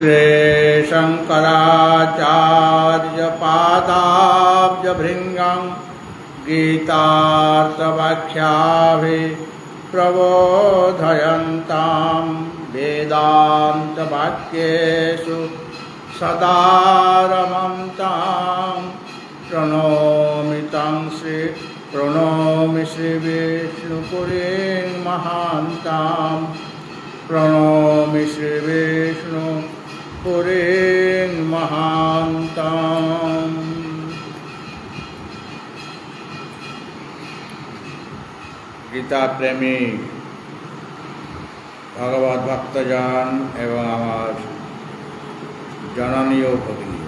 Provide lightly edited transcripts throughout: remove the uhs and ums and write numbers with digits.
श्री शंकराचार्यपादाब्जभृङ्गं गीतार्थव्याख्याभिः प्रबोधयन्तां वेदान्तवाक्येषु सदा रमन्तां प्रणोमि श्रीविष्णुपुरीं महान्तां प्रणोमि श्रीविष्णुपुरीं महान्ताम्। गीता प्रेमी भगवत भक्तजन एवं आमार जननीय भगिनी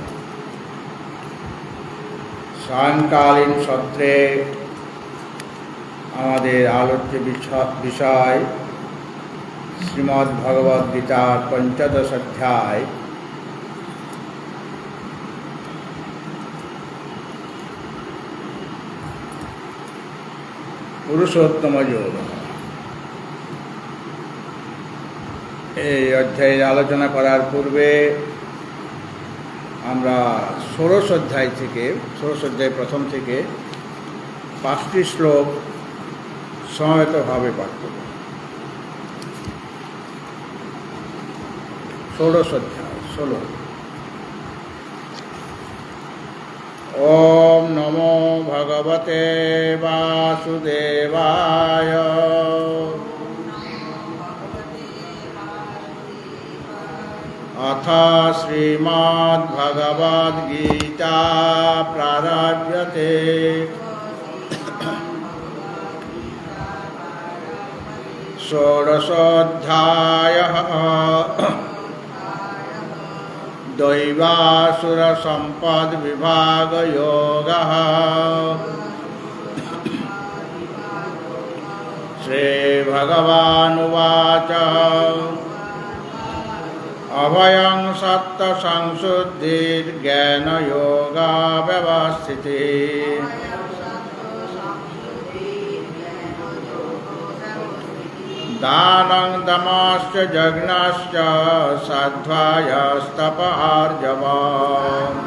सायंकालीन सत्रे आमादेर आलोच्य विषय श्रीमद् भगवद गीतार पंचदश अध्याय पुरुषोत्तम योग। এই অধ্যায়ের আলোচনা করার পূর্বে আমরা ষোড়শ অধ্যায় প্রথম থেকে 5টি শ্লোক সমবেতভাবে পাঠ করব। ষোড়শ অধ্যায় 16। ओम नमो भगवते वासुदेवाय। अथ श्रीमद्भगवद्गीता प्रारभ्यते। षोडशोऽध्यायः दैवासुर संपद विभाग योगः। श्री भगवानुवाच अभयं सत्त संशुद्धिर्ज्ञान योगा व्यवस्थितिः। दानं दमश्च जज्ञश्च साध्वायस्तप आर्जवम्।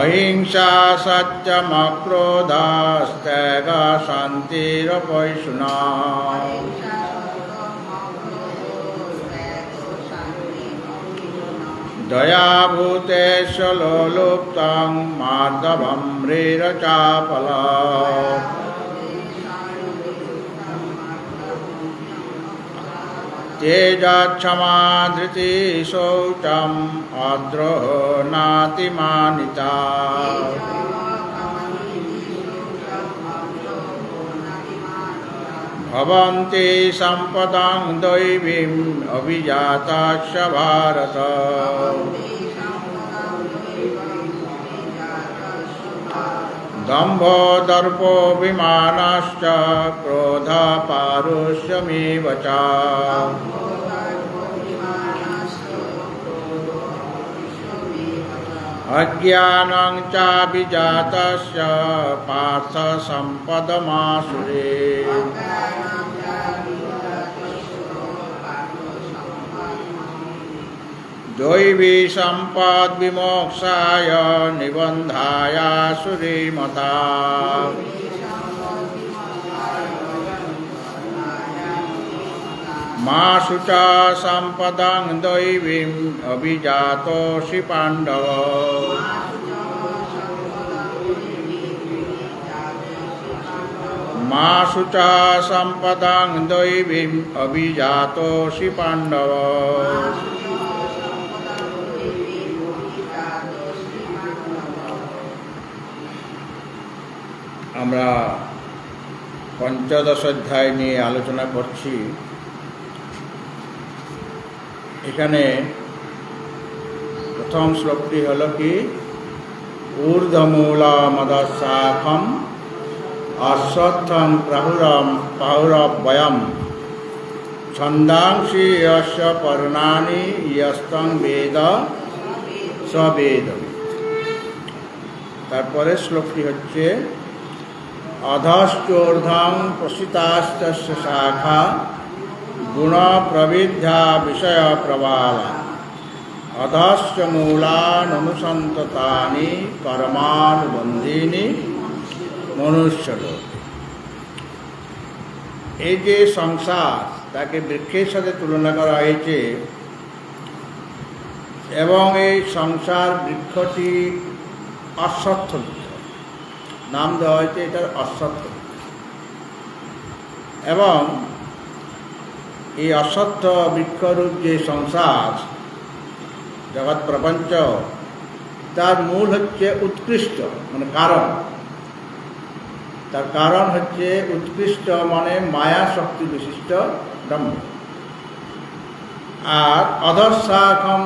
अहिंसा सत्यमक्रोधस्त्यगः शान्तिरपैशुनम्। दयाभूतेषु लोलुप्तं मार्दवं म्रीरचापलम्। तेजक्षमा धृतिः शौचम् अद्रोहो नातिमानिता। भवन्ति सम्पदां दैवीम् अभिजाताश्च भारत। दम्भो दर्पोऽभिमानश्च क्रोधः पारुष्यमेव च। अज्ञानं चाभिजातस्य पार्थ सम्पदमासुरे। दैवी सम्पद् विमोक्षाय निबन्धाय सुरीमता। मासु च सम्पदं दैवीम् अभिजातोऽसि पाण्डव। मासु च सम्पदं दैवीम् अभिजातोऽसि पाण्डव। আমরা পঞ্চদশ অধ্যায় নিয়ে আলোচনা করছি। এখানে প্রথম শ্লোকটি হলো কি ঊর্ধ্বমূলমদশাখম অশ্বত্থং প্রাহুরব্যয়ম ছন্দাংসি যস্য পর্ণানি ইয়স্তং বেদ স বেদবিৎ। তারপরে শ্লোকটি হচ্ছে अधश्चोर्धं प्रसितास्तस्य शाखा গুণ প্রবিদ্ধা বিষয় প্রবালা অধশ্চ মূলানুসন্ততানি কর্মানুবন্ধীনি মনুষ্যলোকে। এই যে সংসার, তাকে বৃক্ষের সাথে তুলনা করা হয়েছে এবং এই সংসার বৃক্ষটি অশ্বত্থ বৃক্ষ, নাম দেওয়া হয়েছে এটার অশ্বত্থ বৃক্ষ। এবং এই অশ্বত্থ বৃক্ষরূপ যে সংসার জগৎ প্রপঞ্চ, তার মূল হচ্ছে উৎকৃষ্ট, মানে কারণ। তার কারণ হচ্ছে উৎকৃষ্ট, মানে মায়া শক্তি বিশিষ্ট ব্রহ্ম। আর অধঃশাখম,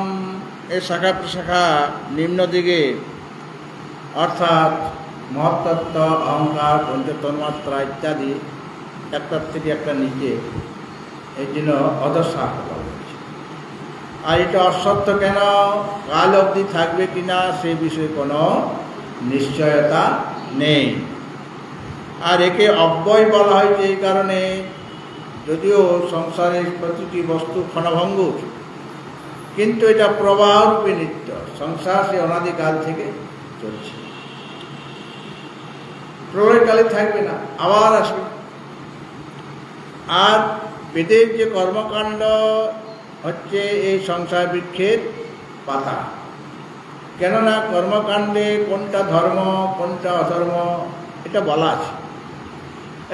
এই শাখা প্রশাখা নিম্ন দিকে, অর্থাৎ মহত্তত্ত্ব, অহংকার, পঞ্চতন্মাত্রা ইত্যাদি একটার থেকে একটা নিচে, এই জন্য অধঃশাখ বলা হয়েছে। আর এটা অশ্বত্থ কেন? কাল অবধি থাকবে কিনা সে বিষয়ে কোনো নিশ্চয়তা নেই। আর একে অব্যয় বলা হয়েছে এই কারণে, যদিও সংসারের প্রতিটি বস্তু ক্ষণভঙ্গুর, কিন্তু এটা প্রবাহরূপে নিত্য। সংসার সে অনাদিকাল থেকে চলছে, প্রলয়কালে থাকবে না, আবার আসবে। আর বেদের যে কর্মকাণ্ড হচ্ছে এই সংসার বৃক্ষের পাতা। কেননা কর্মকাণ্ডে কোনটা ধর্ম কোনটা অধর্ম এটা বলা আছে,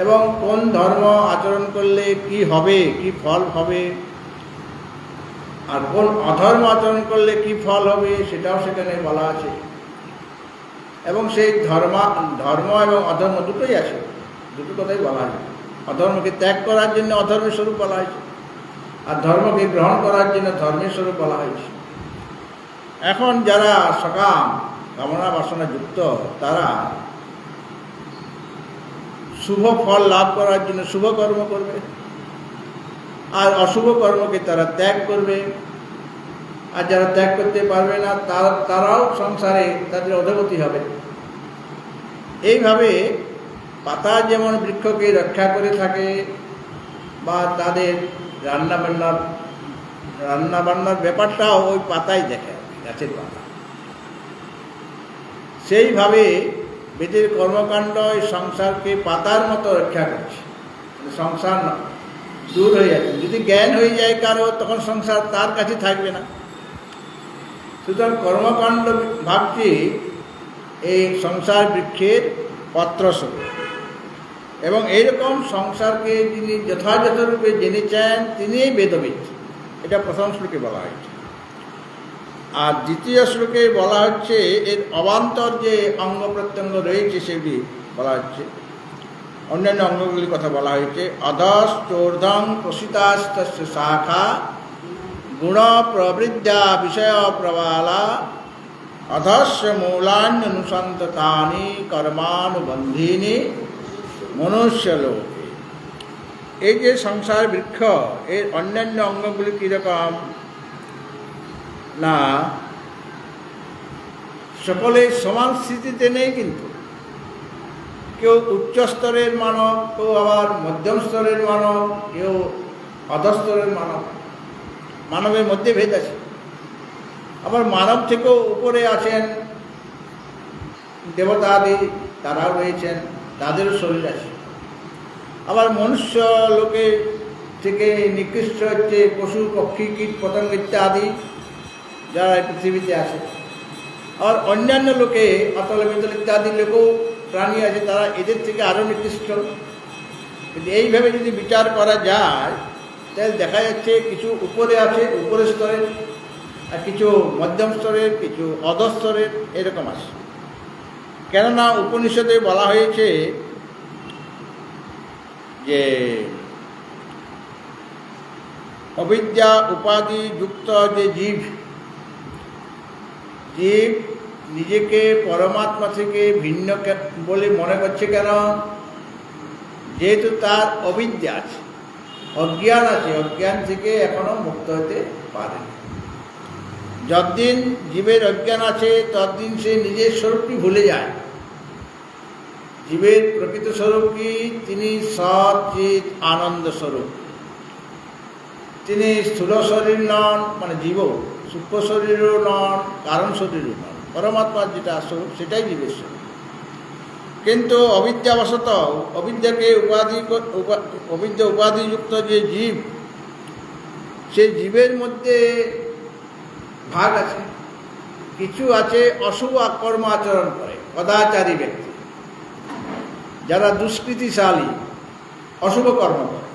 এবং কোন ধর্ম আচরণ করলে কি হবে, কি ফল হবে, আর কোন অধর্ম আচরণ করলে কি ফল হবে সেটাও সেখানে বলা আছে। এবং সেই ধর্ম এবং অধর্ম দুটোই আছে, দুটো কথাই বলা আছে। অধর্মকে ত্যাগ করার জন্য অধর্মের স্বরূপ বলা হয়েছে, আর ধর্মকে গ্রহণ করার জন্য ধর্মের স্বরূপ বলা হয়েছে। এখন যারা সকাম কামনা বাসনা যুক্ত, তারা শুভ ফল লাভ করার জন্য শুভ কর্ম করবে, আর অশুভ কর্মকে তারা ত্যাগ করবে। আর যারা ত্যাগ করতে পারবে না, তারাও সংসারে তাদের অধোগতি হবে। এইভাবে পাতা যেমন বৃক্ষকে রক্ষা করে থাকে, বা তাদের রান্নাবান্নার ব্যাপারটাও ওই পাতাই দেখে, গাছের পাতা। সেইভাবে বেদের কর্মকাণ্ড এই সংসারকে পাতার মতো রক্ষা করছে। সংসার দূর হয়ে যাচ্ছে, যদি জ্ঞান হয়ে যায় কারো, তখন সংসার তার কাছে থাকবে না। সুতরাং কর্মকাণ্ড ভাবছি এই সংসার বৃক্ষের পত্রস্বরূপ। এবং এইরকম সংসারকে যিনি যথাযথরূপে জেনেছেন, তিনিই বেদবিদ। এটা প্রথম শ্লোকে বলা হয়েছে। আর দ্বিতীয় শ্লোকে বলা হচ্ছে এর অবান্তর যে অঙ্গ প্রত্যঙ্গ রয়েছে সেগুলি বলা হচ্ছে, অন্যান্য অঙ্গগুলির কথা বলা হয়েছে। অধশ্চোর্ধ্বং প্রসিতাস্তস্য শাখা গুণ প্রবৃদ্ধা বিষয় প্রবালা অধস্য মূলান্যনুসন্ততানি কর্মানুবন্ধীনি মনুষ্যলোকে। এই যে সংসার বৃক্ষ, এর অন্যান্য অঙ্গগুলি কীরকম না, সকলে সমান স্থিতিতে নেই, কিন্তু কেউ উচ্চ স্তরের মানব, কেউ আবার মধ্যম স্তরের মানব, কেউ অধস্তরের মানব। মানবের মধ্যে ভেদ আছে। আবার মানব থেকেও উপরে আছেন দেবতা আদি, তারাও রয়েছেন, তাদেরও শরীর আছে। আবার মনুষ্য লোকের থেকে নিকৃষ্ট হচ্ছে পশু পক্ষী কীট পতঙ্গ ইত্যাদি, যারা পৃথিবীতে আছে। আর অন্যান্য লোকে অতল বিতল ইত্যাদি লোকেও প্রাণী আছে, তারা এদের থেকে আরও নিকৃষ্ট। কিন্তু এইভাবে যদি বিচার করা যায়, তাহলে দেখা যাচ্ছে কিছু উপরে আছে, উপরের স্তরের, আর কিছু মধ্যম স্তরের, কিছু অধস্তরের, এরকম আছে। কেননা উপনিষদে বলা হয়েছে যে অবিদ্যা উপাধি যুক্ত যে জীব নিজেকে পরমাত্মা থেকে ভিন্ন বলে মনে করছে। কেন? যেহেতু তার অবিদ্যা আছে, অজ্ঞান আছে, অজ্ঞান থেকে এখনো মুক্ত হতে পারে। যতদিন জীবের অজ্ঞান আছে, ততদিন সে নিজের স্বরূপটি ভুলে যায়। জীবের প্রকৃত স্বরূপ কি? তিনি সৎ চিৎ আনন্দ স্বরূপ। তিনি স্থূল শরীর নন, মানে জীব, সূক্ষ্ম শরীরও নন, কারণ শরীরও নন। পরমাত্মার যেটা আসল সেটাই জীবের শরীর। কিন্তু অবিদ্যাবশত, অবিদ্যা উপাধিযুক্ত যে জীব, সেই জীবের মধ্যে ভাগ আছে। কিছু আছে অশুভ কর্ম আচরণ করে, সদাচারী ব্যক্তি, যারা দুষ্কৃতিশালী, অশুভ কর্ম করে,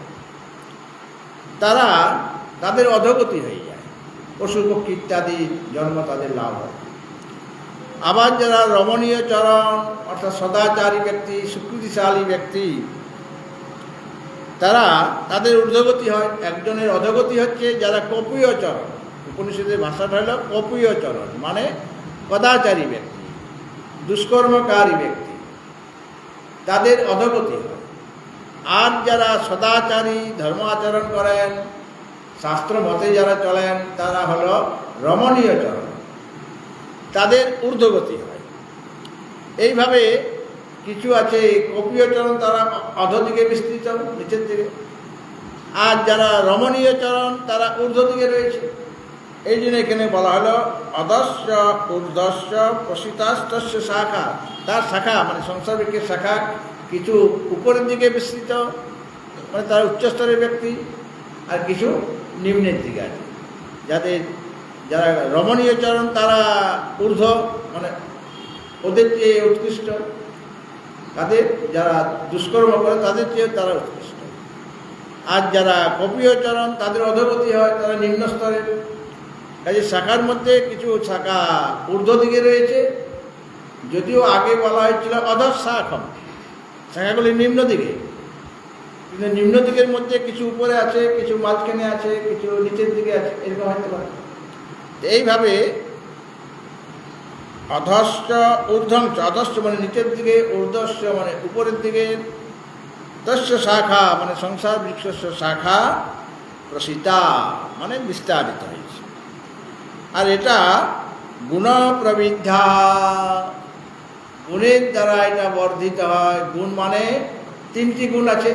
তাদের অধোগতি হয়ে যায়, পশু পক্ষী ইত্যাদি জন্ম তাদের লাভ হয়। আবার যারা রমণীয় চরণ, অর্থাৎ সদাচারী ব্যক্তি, সুকৃতিশালী ব্যক্তি, তাদের ঊর্ধ্বগতি হয়। একজনের অধোগতি হচ্ছে যারা কপীয় চরণ, উপনিষদের ভাষাটা হল কপীয় চরণ, মানে কদাচারী ব্যক্তি, দুষ্কর্মকারী ব্যক্তি, তাদের অধোগতি হয়। আর যারা সদাচারী, ধর্ম আচরণ করেন, শাস্ত্র মতে যারা চলেন, তারা হল রমণীয় চরণ, তাদের ঊর্ধ্বগতি হয়। এইভাবে কিছু আছে কপীয় চরণ, তারা অধোদিকে বিস্তৃত, নিচের দিকে। আর যারা রমণীয় চরণ, তারা ঊর্ধ্বদিকে রয়েছে। এই জন্য এখানে বলা হলো অধস্য ঊর্ধ্বস্য প্রসিতাস্তস্য শাখা। তার শাখা মানে সংসার বৃক্ষের শাখা কিছু উপরের দিকে বিস্তৃত, মানে তারা উচ্চস্তরের ব্যক্তি, আর কিছু নিম্নের দিকে আছে। যারা রমণীয় চরণ, তারা ঊর্ধ্ব, মানে ওদের চেয়ে উৎকৃষ্ট। তাদের যারা দুষ্কর্ম করে তাদের চেয়ে তারা উৎকৃষ্ট। আর যারা কপীয় চরণ, তাদের অধোগতি হয়, তারা নিম্ন স্তরের। কাজে শাখার মধ্যে কিছু শাখা ঊর্ধ্ব দিকে রয়েছে, যদিও আগে বলা হয়েছিল অধঃশাখম, শাখাগুলি নিম্ন দিকে, কিন্তু নিম্ন দিকের মধ্যে কিছু উপরে আছে, কিছু মাঝখানে আছে, কিছু নিচের দিকে আছে, এরকম হতে পারে। এইভাবে অধস্য ঊর্ধ্বংশ, অধস্য মানে নিচের দিকে, ঊর্ধ্বস্য মানে উপরের দিকে, তস্য শাখা মানে সংসার বৃক্ষস্য শাখা প্রসিতা মানে বিস্তারিত হয়েছে। আর এটা গুণ প্রবৃদ্ধা, গুণের দ্বারা এটা বর্ধিত হয়। গুণ মানে তিনটি গুণ আছে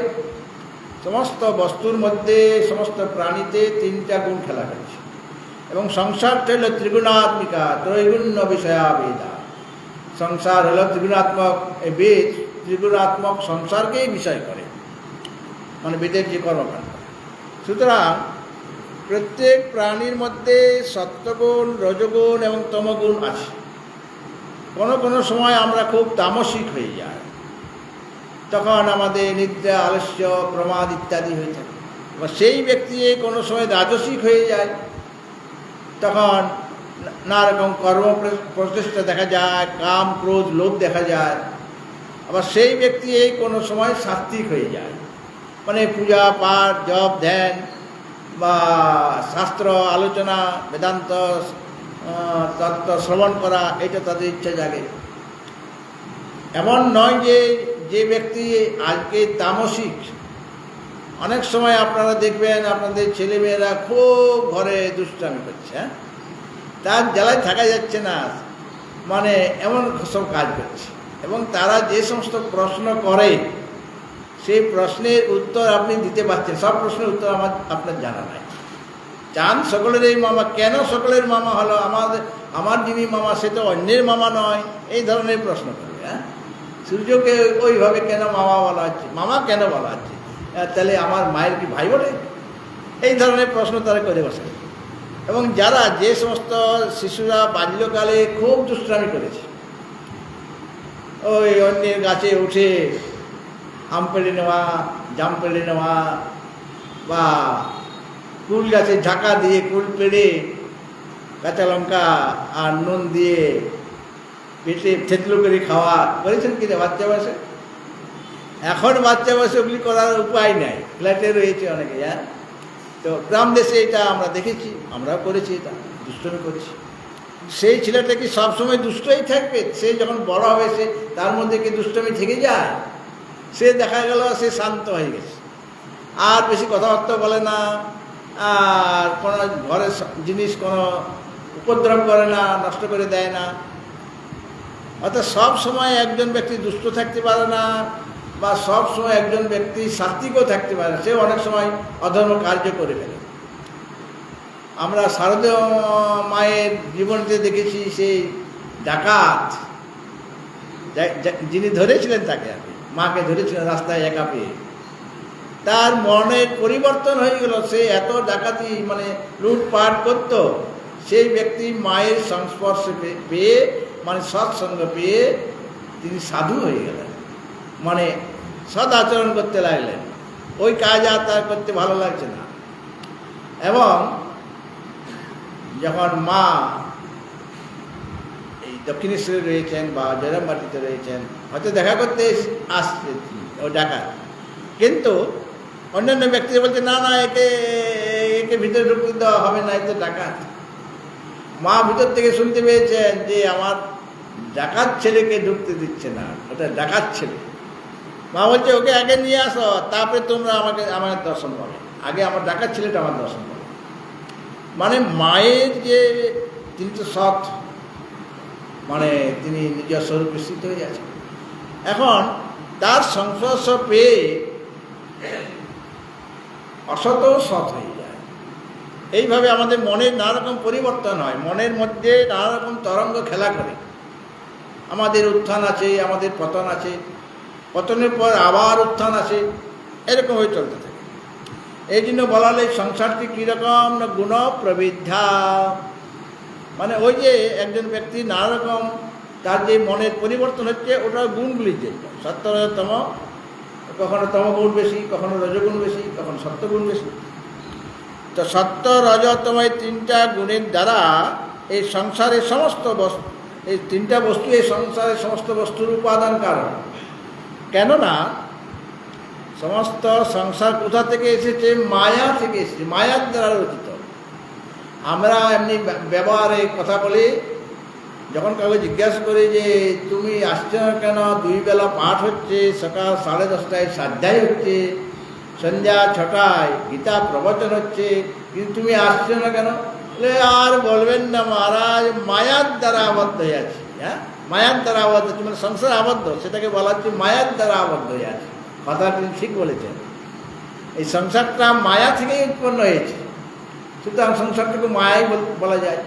সমস্ত বস্তুর মধ্যে, সমস্ত প্রাণীতে তিনটা গুণ খেলা করছে। এবং সংসারটা হল ত্রিগুণাত্মিকা, ত্রৈগুণ্য বিষয়া বেদা। সংসার হল ত্রিগুণাত্মক, এই বেদ ত্রিগুণাত্মক সংসারকেই বিষয় করে, মানে বেদের যে কর্মকাণ্ড। সুতরাং প্রত্যেক প্রাণীর মধ্যে সত্ত্বগুণ, রজগুণ এবং তমগুণ আছে। কোনো কোনো সময় আমরা খুব তামসিক হয়ে যাই, তখন আমাদের নিদ্রা, আলস্য, প্রমাদ ইত্যাদি হয়ে থাকে। এবার সেই ব্যক্তি কোনো সময় রাজসিক হয়ে যায়, তখন নানা রকম কর্ম প্রচেষ্টা দেখা যায়, কাম, ক্রোধ, লোভ দেখা যায়। আবার সেই ব্যক্তি কোনো সময় সাত্ত্বিক হয়ে যায়, মানে পূজা পাঠ, জপ, ধ্যান বা শাস্ত্র আলোচনা, বেদান্ত তত্ত্ব শ্রবণ করা, এটা তাদের ইচ্ছা জাগে। এমন নয় যে ব্যক্তি আজকে তামসিক, অনেক সময় আপনারা দেখবেন আপনাদের ছেলেমেয়েরা খুব ঘরে দুষ্টামি করছে, হ্যাঁ, তার জ্বালায় থাকা যাচ্ছে না, মানে এমন সব কাজ করছে। এবং তারা যে সমস্ত প্রশ্ন করে, সেই প্রশ্নের উত্তর আপনি দিতে পারছেন, সব প্রশ্নের উত্তর আপনার জানা নাই। চান সকলের এই মামা, কেন সকলের মামা হলো, আমার যিনি মামা সে তো অন্যের মামা নয়, এই ধরনের প্রশ্ন করবে। হ্যাঁ, সূর্যকে ওইভাবে কেন মামা বলা হচ্ছে, মামা কেন বলা হচ্ছে, তাহলে আমার মায়ের কি ভাই বলে, এই ধরনের প্রশ্ন তারা করে বসে। এবং যে সমস্ত শিশুরা বাল্যকালে খুব দুষ্টামি করেছে, ওই অন্যের গাছে উঠে আম পেড়ে নেওয়া, জাম পেড়ে নেওয়া, বা কুল গাছে ঝাঁকা দিয়ে কুল পেড়ে কাঁচা লঙ্কা আর নুন দিয়ে পেটে থেতলো করে খাওয়া করেছেন কিনা বাচ্চা বয়সে? এখন বাচ্চা বয়সে ওগুলি করার উপায় নেই, ফ্ল্যাটে রয়েছে অনেকে। হ্যাঁ, তো গ্রাম দেশে এটা আমরা দেখেছি, আমরাও করেছি, এটা দুষ্টমি করেছি। সেই ছেলেটা কি সবসময় দুষ্টই থাকবে? সে যখন বড় হবে, সে তার মধ্যে কি দুষ্টমি থেকে যায়? সে দেখা গেল সে শান্ত হয়ে গেছে, আর বেশি কথাবার্তা বলে না, আর কোনো ঘরের জিনিস কোনো উপদ্রব করে না, নষ্ট করে দেয় না। অর্থাৎ সব সময় একজন ব্যক্তি দুষ্ট থাকতে পারে না, বা সব সময় একজন ব্যক্তি সাত্বিকও থাকতে পারে, সে অনেক সময় অধর্ম কার্য করে ফেলে। আমরা শারদা মায়ের জীবনীতে দেখেছি সেই ডাকাত যিনি ধরেছিলেন তাকে আর কি, মাকে ধরেছিলেন রাস্তায় একা পেয়ে, তার মনের পরিবর্তন হয়ে গেল। সে এত ডাকাতি মানে লুটপাট করত, সেই ব্যক্তি মায়ের সংস্পর্শে পেয়ে মানে সৎসঙ্গ পেয়ে তিনি সাধু হয়ে গেলেন, মানে সৎ আচরণ করতে লাগলেন। ওই কাজ আর তার করতে ভালো লাগছে না। এবং যখন মা এই দক্ষিণেশ্বরে রয়েছেন বা জয়রামবাটিতে রয়েছেন, হয়তো দেখা করতে আসছে ওই ডাকাত, কিন্তু অন্যান্য ব্যক্তিরা বলছে না না, একে একে ভিতরে ঢুকতে দেওয়া হবে না, এতে ডাকাত। মা ভিতর থেকে শুনতে পেয়েছেন যে আমার ডাকাত ছেলেকে ঢুকতে দিচ্ছে না, ওটা ডাকাত ছেলে। মা বলছে ওকে আগে নিয়ে আসো, তারপরে তোমরা আমার দর্শন পাবে, আগে আমার ডাকাত ছেলেটা আমার দর্শন পাবে। মানে মায়ের যে তিনি তো সৎ, মানে তিনি নিজের স্বরূপে স্থিত হয়ে আছেন। এখন তার সংস্পর্শ পেয়ে অসৎ সৎ হয়ে যায়। এইভাবে আমাদের মনের নানা রকম পরিবর্তন হয়, মনের মধ্যে নানা রকম তরঙ্গ খেলা করে। আমাদের উত্থান আছে, আমাদের পতন আছে, পতনের পর আবার উত্থান আছে, এরকম হয়ে চলতে থাকে। এই জন্য বলা হলে সংসারটি কীরকম না গুণ প্রবৃদ্ধা, মানে ওই যে একজন ব্যক্তি নানা রকম তার যে মনের পরিবর্তন হচ্ছে, ওটা গুণগুলির জন্য। সত্য রজতম, কখনো তমগুণ বেশি, কখনো রজগুণ বেশি, কখনো সত্যগুণ বেশি। তো সত্য রজতম এই তিনটা গুণের দ্বারা এই সংসারের সমস্ত বস্তু, এই তিনটা বস্তু এই সংসারের সমস্ত বস্তুর উপাদান কারণ। কেননা সমস্ত সংসার কোথা থেকে এসেছে? মায়া থেকে এসেছে, মায়ার দ্বারা রচিত। আমরা এমনি ব্যবহারে কথা বলি, যখন কাউকে জিজ্ঞাসা করি যে তুমি আসছো না কেন, 2 বেলা পাঠ হচ্ছে, সকাল 10:30টায় সাধ্যায় হচ্ছে, সন্ধ্যা 6টায় গীতা প্রবচন হচ্ছে, কিন্তু তুমি আসছো না কেন? বলে আর বলবেন না মহারাজ, মায়ার দ্বারা আবদ্ধ হয়ে আছি। হ্যাঁ, মায়ার দ্বারা আবদ্ধ হচ্ছে, মানে সংসার আবদ্ধ, সেটাকে বলা হচ্ছে মায়ার দ্বারা আবদ্ধ হয়ে আছে। কথাটা তিনি ঠিক বলেছেন। এই সংসারটা মায়া থেকেই উৎপন্ন হয়েছে, সুতরাং সংসারটাকে মায়াই বলা যায়।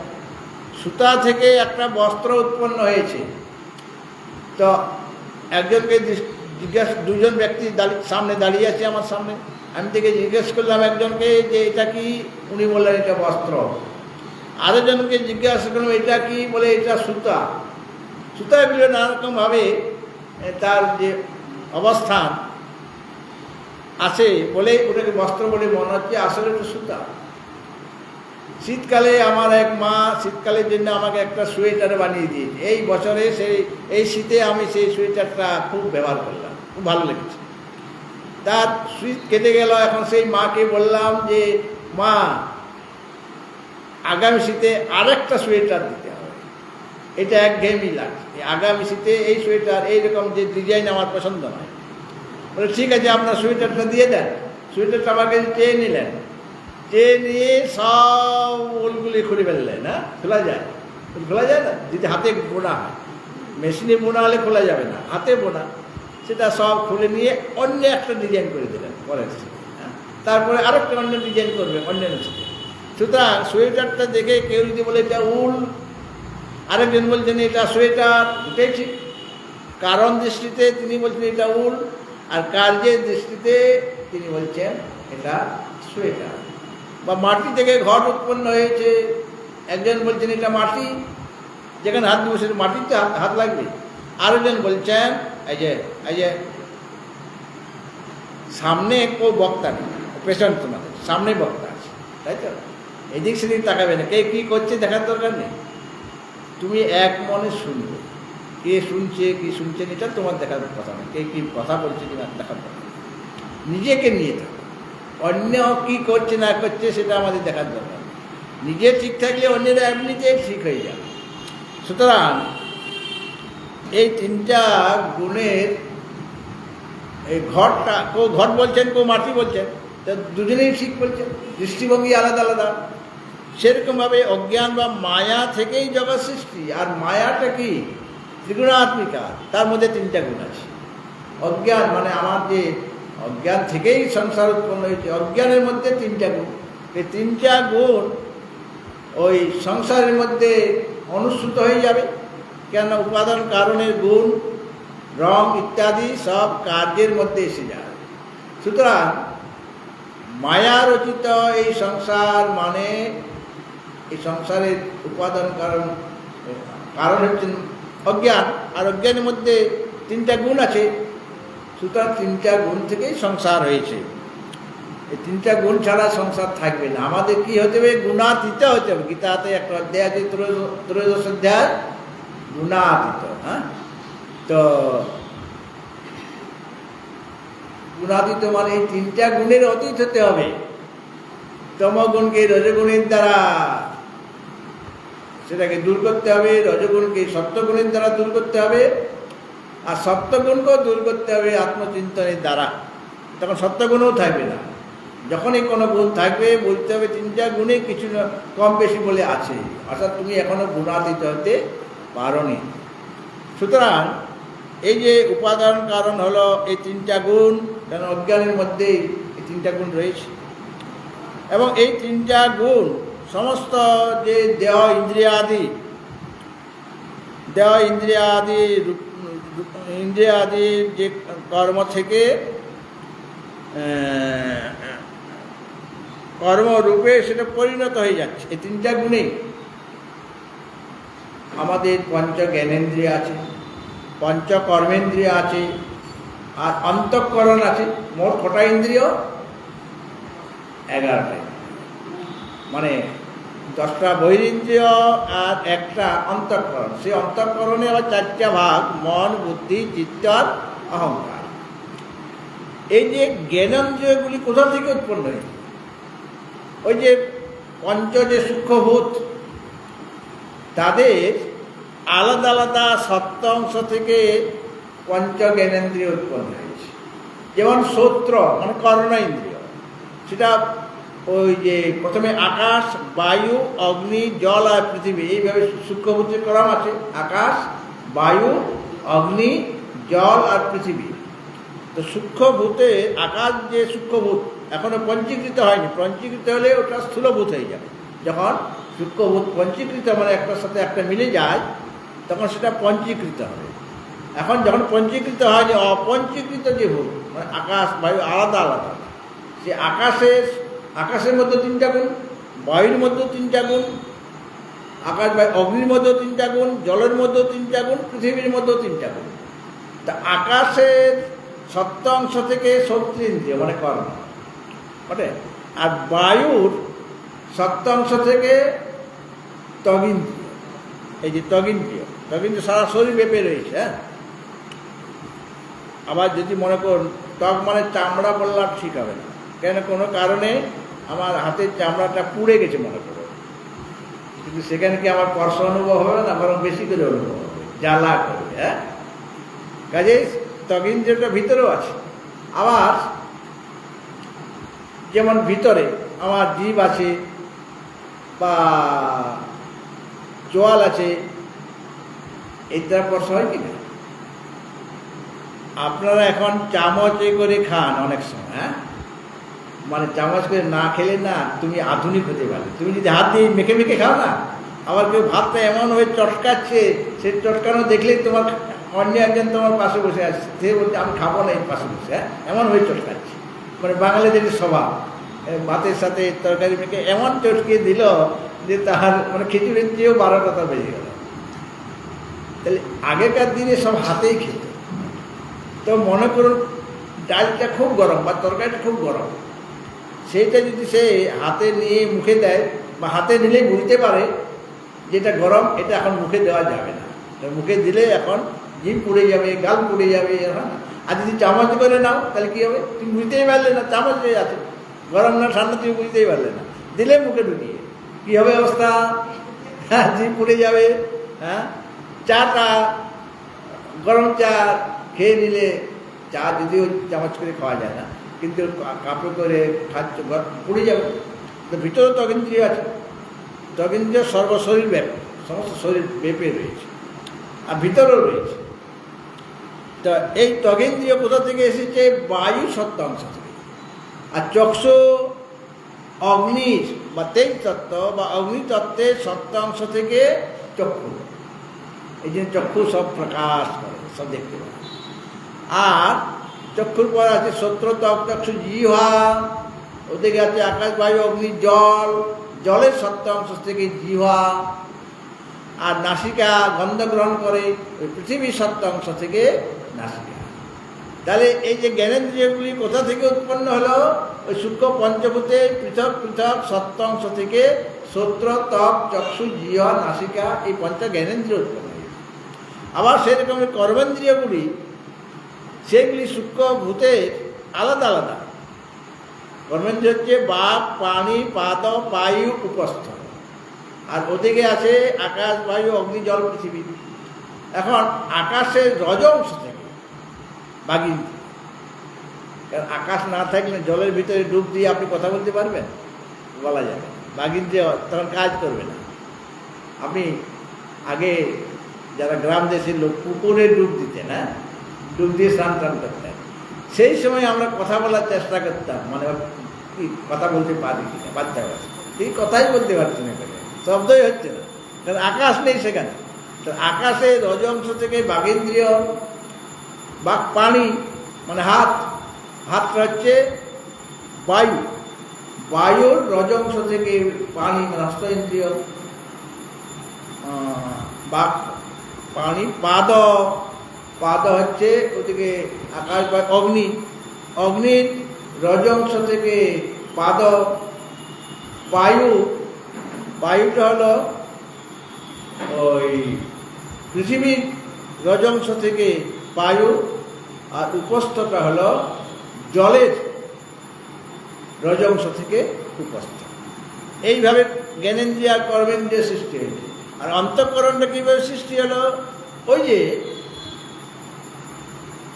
সুতা থেকে একটা বস্ত্র উৎপন্ন হয়েছে। তো একজনকে জিজ্ঞাসা, 2জন ব্যক্তি সামনে দাঁড়িয়ে আছে আমার সামনে, আমি থেকে জিজ্ঞেস করলাম একজনকে যে এটা কি, উনি বললেন এটা বস্ত্র। আরেকজনকে জিজ্ঞাসা করলাম এটা কি, বলে এটা সুতা। সুতাগুলো নানারকমভাবে তার যে অবস্থান আছে বলে ওটাকে বস্ত্র বলে মনে হচ্ছে, আসলে এটা সুতা। শীতকালে আমার এক মা শীতকালের জন্য আমাকে একটা সোয়েটার বানিয়ে দিয়েছে। এই বছরে এই শীতে আমি সেই সোয়েটারটা খুব ব্যবহার করলাম, খুব ভালো লেগেছে। তার শীত কেটে গেল, এখন সেই মাকে বললাম যে মা আগামী শীতে আরেকটা সোয়েটার দিতে হবে, এটা একঘেয়েমি লাগছে। আগামী শীতে এই সোয়েটার এইরকম যে ডিজাইন আমার পছন্দ নয়। বলে ঠিক আছে, আপনার সোয়েটারটা দিয়ে দেন। সোয়েটারটা আমার কাছে চেয়ে নিলেন, চেয়ে নিয়ে সব উলগুলি খুলে ফেললেন। না খোলা যায়? খোলা যায় না, যদি হাতে বোনা হয়। মেশিনে বোনা হলে খোলা যাবে না, হাতে বোনা। সেটা সব খুলে নিয়ে অন্য একটা ডিজাইন করে দিলেন পরের শীতে। তারপরে আরেকটা অন্য ডিজাইন করবে অন্য শীতে। সুতরাং সোয়েটারটা দেখে কেউ যদি বলে এটা উল, আরেকজন বলছেন এটা সোয়েটার, দুটোই ঠিক। কারণ দৃষ্টিতে তিনি বলছেন এটা উল, আর কার্যের দৃষ্টিতে তিনি বলছেন এটা সোয়েটার। বা মাটি থেকে ঘট উৎপন্ন হয়েছে, একজন বলছেন এটা মাটি, যেখানে হাত দিব সেটা মাটিতে হাত লাগবে। আরেকজন বলছেন এই যে সামনে কেউ বক্তা নেই, পেছন তোমাদের সামনে বক্তা আছে, তাই তো? এদিক সেদিক তাকাবে না, কে কী করছে দেখার দরকার নেই। তুমি এক মনে শুনবে, কে শুনছে কি শুনছেন এটা তোমার দেখার কথা নয়, কে কী কথা বলছে কিনা দেখার দরকার। নিজেকে নিয়ে থাকো, অন্য কী করছে না করছে সেটা আমাদের দেখার দরকার। নিজে ঠিক থাকলে অন্যরা এমনিতেই ঠিক হয়ে যাবে। সুতরাং এই তিনটা গুণের এই ঘরটা, কেউ ঘর বলছেন কেউ মাটি বলছেন, তা দুজনেই ঠিক বলছেন, দৃষ্টিভঙ্গি আলাদা আলাদা। সেরকমভাবে অজ্ঞান বা মায়া থেকেই জগৎ সৃষ্টি। আর মায়াটা কি? ত্রিগুণাত্মিকা, তার মধ্যে 3টা গুণ আছে। অজ্ঞান মানে আমার যে অজ্ঞান থেকেই সংসার উৎপন্ন হয়েছে, অজ্ঞানের মধ্যে 3টা গুণ। এই 3টা গুণ ওই সংসারের মধ্যে অনুসৃত হয়ে যাবে, কেন উপাদান কারণের গুণ রং ইত্যাদি সব কার্যের মধ্যে এসে যায়। সুতরাং মায়া রচিত এই সংসার মানে এই সংসারের উপাদান কারণ হচ্ছেন অজ্ঞান, আর অজ্ঞানের মধ্যে তিনটা গুণ আছে। সুতরাং তিনটা গুণ থেকেই সংসার হয়েছে। এই তিনটা গুণ ছাড়া সংসার থাকবে না। আমাদের কি হতে হবে? গুণাতীত হতে হবে। গীতাতে একটা অধ্যায় আছে, ত্রয়োদশ অধ্যায়, গুণাতীত। হ্যাঁ, তো গুণাতীত মানে এই তিনটা গুণের অতীত হতে হবে। তমগুণকে রজগুণের দ্বারা সেটাকে দূর করতে হবে, রজগুণকে সত্যগুণের দ্বারা দূর করতে হবে, আর সত্যগুণকেও দূর করতে হবে আত্মচিন্তনের দ্বারা। তখন সত্যগুণও থাকবে না। যখনই কোনো গুণ থাকবে বলতে হবে তিনটা গুণে কিছু না কম বেশি বলে আছে, অর্থাৎ তুমি এখনো গুণাতীত হতে পারোনি। সুতরাং এই যে উপাদান কারণ হলো এই তিনটা গুণ, কারণ অজ্ঞানের মধ্যেই এই তিনটা গুণ রয়েছে। এবং এই তিনটা গুণ সমস্ত যে দেহ ইন্দ্রিয়াদি যে কর্ম থেকে কর্মরূপে সেটা পরিণত হয়ে যাচ্ছে। এই তিনটা গুণেই আমাদের পঞ্চ জ্ঞানেন্দ্রিয় আছে, পঞ্চ কর্মেন্দ্রিয় আছে, আর অন্তঃকরণ আছে। মোট কটা ইন্দ্রিয়? 11টা। মানে 10টা বহিরিন্দ্রিয় আর একটা অন্তঃকরণ। সেই অন্তঃকরণে আবার 4টা ভাগ: মন, বুদ্ধি, চিত্ত আর অহংকার। এই যে জ্ঞানেন্দ্রিয়গুলি কোথা থেকে উৎপন্ন হয়েছে? ওই যে পঞ্চ যে সূক্ষ্মভূত, তাদের আলাদা আলাদা সত্য অংশ থেকে পঞ্চ জ্ঞানেন্দ্রিয় উৎপন্ন হয়েছে। যেমন শ্রোত্র মানে কর্ণ ইন্দ্রিয়, সেটা ওই যে প্রথমে আকাশ, বায়ু, অগ্নি, জল আর পৃথিবী, এইভাবে সূক্ষ্মভূতের ক্রম আছে। আকাশ, বায়ু, অগ্নি, জল আর পৃথিবী। তো সূক্ষ্মভূতে আকাশ যে সূক্ষ্মভূত এখনো পঞ্চীকৃত হয়নি। পঞ্চীকৃত হলে ওটা স্থূলভূত হয়ে যাবে। যখন সূক্ষ্মভূত পঞ্চীকৃত মানে একটার সাথে একটা মিলে যায়, তখন সেটা পঞ্চীকৃত হবে। এখন যখন পঞ্চীকৃত হয়নি, অপঞ্চীকৃত যে ভূত মানে আকাশ, বায়ু আলাদা আলাদা। সে আকাশের মধ্যে 3টা গুণ, বায়ুর মধ্যে 3টা গুণ, আকাশ বায়ু অগ্নির মধ্যেও 3টা গুণ, জলের মধ্যেও 3টা গুণ, পৃথিবীর মধ্যেও 3টা গুণ। তা আকাশের সত্য অংশ থেকে শ্রোত্রেন্দ্রিয় মানে কর্ম বটে, আর বায়ুর সত্য অংশ থেকে ত্বগিন্দ্রিয়। এই যে ত্বগিন্দ্রিয় সারা শরীর ব্যাপে রয়েছে। হ্যাঁ, আবার যদি মনে করুন ত্বক মানে চামড়া বললাম ঠিক হবে না, কেন কোনো কারণে আমার হাতের চামড়াটা পুড়ে গেছে মনে করো, কিন্তু সেখানে কি আমার স্পর্শ অনুভব হবে না, বরং বেশি করে অনুভব হবে, জ্বালা করবে। হ্যাঁ, কাজেই ত্বগিন্দ্রিয়টা ভিতরেও আছে। আবার যেমন ভিতরে আমার জিভ আছে বা চোয়াল আছে, এর দ্বারা স্পর্শ হয় কি না? আপনারা এখন চামচে করে খান অনেক সময়। হ্যাঁ, মানে চামচ করে না খেলে না তুমি আধুনিক হতে পারবে। তুমি যদি হাত দিয়ে মেখে মেখে খাও না, আবার কেউ ভাতটা এমনভাবে চটকাচ্ছে, সে চটকানো দেখলেই তোমার অন্য একজন তোমার পাশে বসে আসছে, সে বলছে আমি খাবো না এর পাশে বসে। হ্যাঁ, এমনভাবে চটকাচ্ছে। মানে বাঙালিদের স্বভাব, ভাতের সাথে তরকারি মেখে এমন চটকে দিল যে তার মানে খিচুড়ির চেয়েও 12টা বেজে গেল। তাহলে আগেকার দিনে সব হাতেই খেত। তো মনে করুন ডালটা খুব গরম বা তরকারিটা খুব গরম, সেইটা যদি সে হাতে নিয়ে মুখে দেয় বা হাতে নিলেই বুঝতে পারে যেটা গরম, এটা এখন মুখে দেওয়া যাবে না। মুখে দিলে এখন জিভ পুড়ে যাবে, গাল পুড়ে যাবে। হ্যাঁ, আর যদি চামচ করে নাও তাহলে কী হবে? তুমি বুঝতেই পারলে না চামচ হয়ে আছে, গরম না ঠান্ডা তুমি বুঝতেই পারলে না। দিলে মুখে ঢুকিয়ে কী হবে অবস্থা? হ্যাঁ, জিভ পুড়ে যাবে। হ্যাঁ, চাটা গরম চা খেয়ে নিলে, চা যদিও চামচ করে খাওয়া যায় না, কিন্তু কাপড় করে খাচ্ছ পুড়ে যাবে। তো ভিতরে ত্বগিন্দ্রিয় আছে, ত্বগিন্দ্রিয় সর্বশরীর ব্যাপী, সমস্ত শরীর ব্যাপী রয়েছে, আর ভিতরেও রয়েছে। তো এই ত্বগিন্দ্রিয় কোথা থেকে এসেছে? বায়ু সত্য অংশ থেকে। আর চক্ষু অগ্নির বা তেজ তত্ত্ব বা অগ্নিতত্ত্বের সত্য অংশ থেকে চক্ষু, এই জন্য চক্ষু সব প্রকাশ করে, সব দেখতে পায়। আর চক্ষুর পর আছে শ্রোত্র ত্বক চক্ষু জিহ্বা, ওদিকে আছে আকাশ বায়ু অগ্নি জল, জলের সত্য অংশ থেকে জিহ্বা। আর নাসিকা গন্ধ গ্রহণ করে ওই পৃথিবীর সত্য অংশ থেকে নাসিকা। তাহলে এই যে জ্ঞানেন্দ্রিয়গুলি কোথা থেকে উৎপন্ন হলো? ওই সূক্ষ্ম পঞ্চভূতের পৃথক পৃথক সত্য অংশ থেকে শ্রোত্র ত্বক চক্ষু জিহ্বা নাসিকা, এই পঞ্চ জ্ঞানেন্দ্রিয় উৎপন্ন হয়েছে। আবার সেরকম কর্মেন্দ্রিয়গুলি, সেগুলি সূক্ষ্ম ভূতের আলাদা আলাদা। কর্মেন্দ্রিয় হচ্ছে বাক, পানি, পাদ, বায়ু, উপস্থ। আর ওদিকে আছে আকাশ বায়ু অগ্নি জল পৃথিবী। এখন আকাশের রজ অংশ থেকে বাগিন্দ্রিয়, কারণ আকাশ না থাকলে জলের ভিতরে ডুব দিয়ে আপনি কথা বলতে পারবেন? বলা যাবে। বাগিন্দ্রিয় তখন কাজ করবে না। আপনি আগে যারা গ্রাম দেশের লোক পুকুরে ডুব দিতেন, হ্যাঁ, ডুব দিয়ে স্নান টান করতেন, সেই সময় আমরা কথা বলার চেষ্টা করতাম, মানে কি কথা বলতে পারি কিনা, বাচ্চা বাচ্চা এই কথাই বলতে পারছি না, শব্দই হচ্ছে না, কারণ আকাশ নেই সেখানে। তো আকাশের রজ অংশ থেকে বাগেন্দ্রিয়, বাক পানি মানে হাত, হাতটা হচ্ছে বায়ু, বায়ুর রজ অংশ থেকে পানি মানে হস্ত ইন্দ্রিয়, বাক পানি, পাদ, পাদ হচ্ছে ওদিকে আকাশ বা অগ্নি, অগ্নির রজ অংশ থেকে পাদ, বায়ু, বায়ুটা হলো ওই পৃথিবীর রজ অংশ থেকে বায়ু, আর উপস্থটা হলো জলের রজ অংশ থেকে উপস্থ। এইভাবে জ্ঞানেন্দ্রিয় আর কর্মেন্দ্রিয় সৃষ্টি হয়েছে। আর অন্তঃকরণটা কীভাবে সৃষ্টি হলো? ওই যে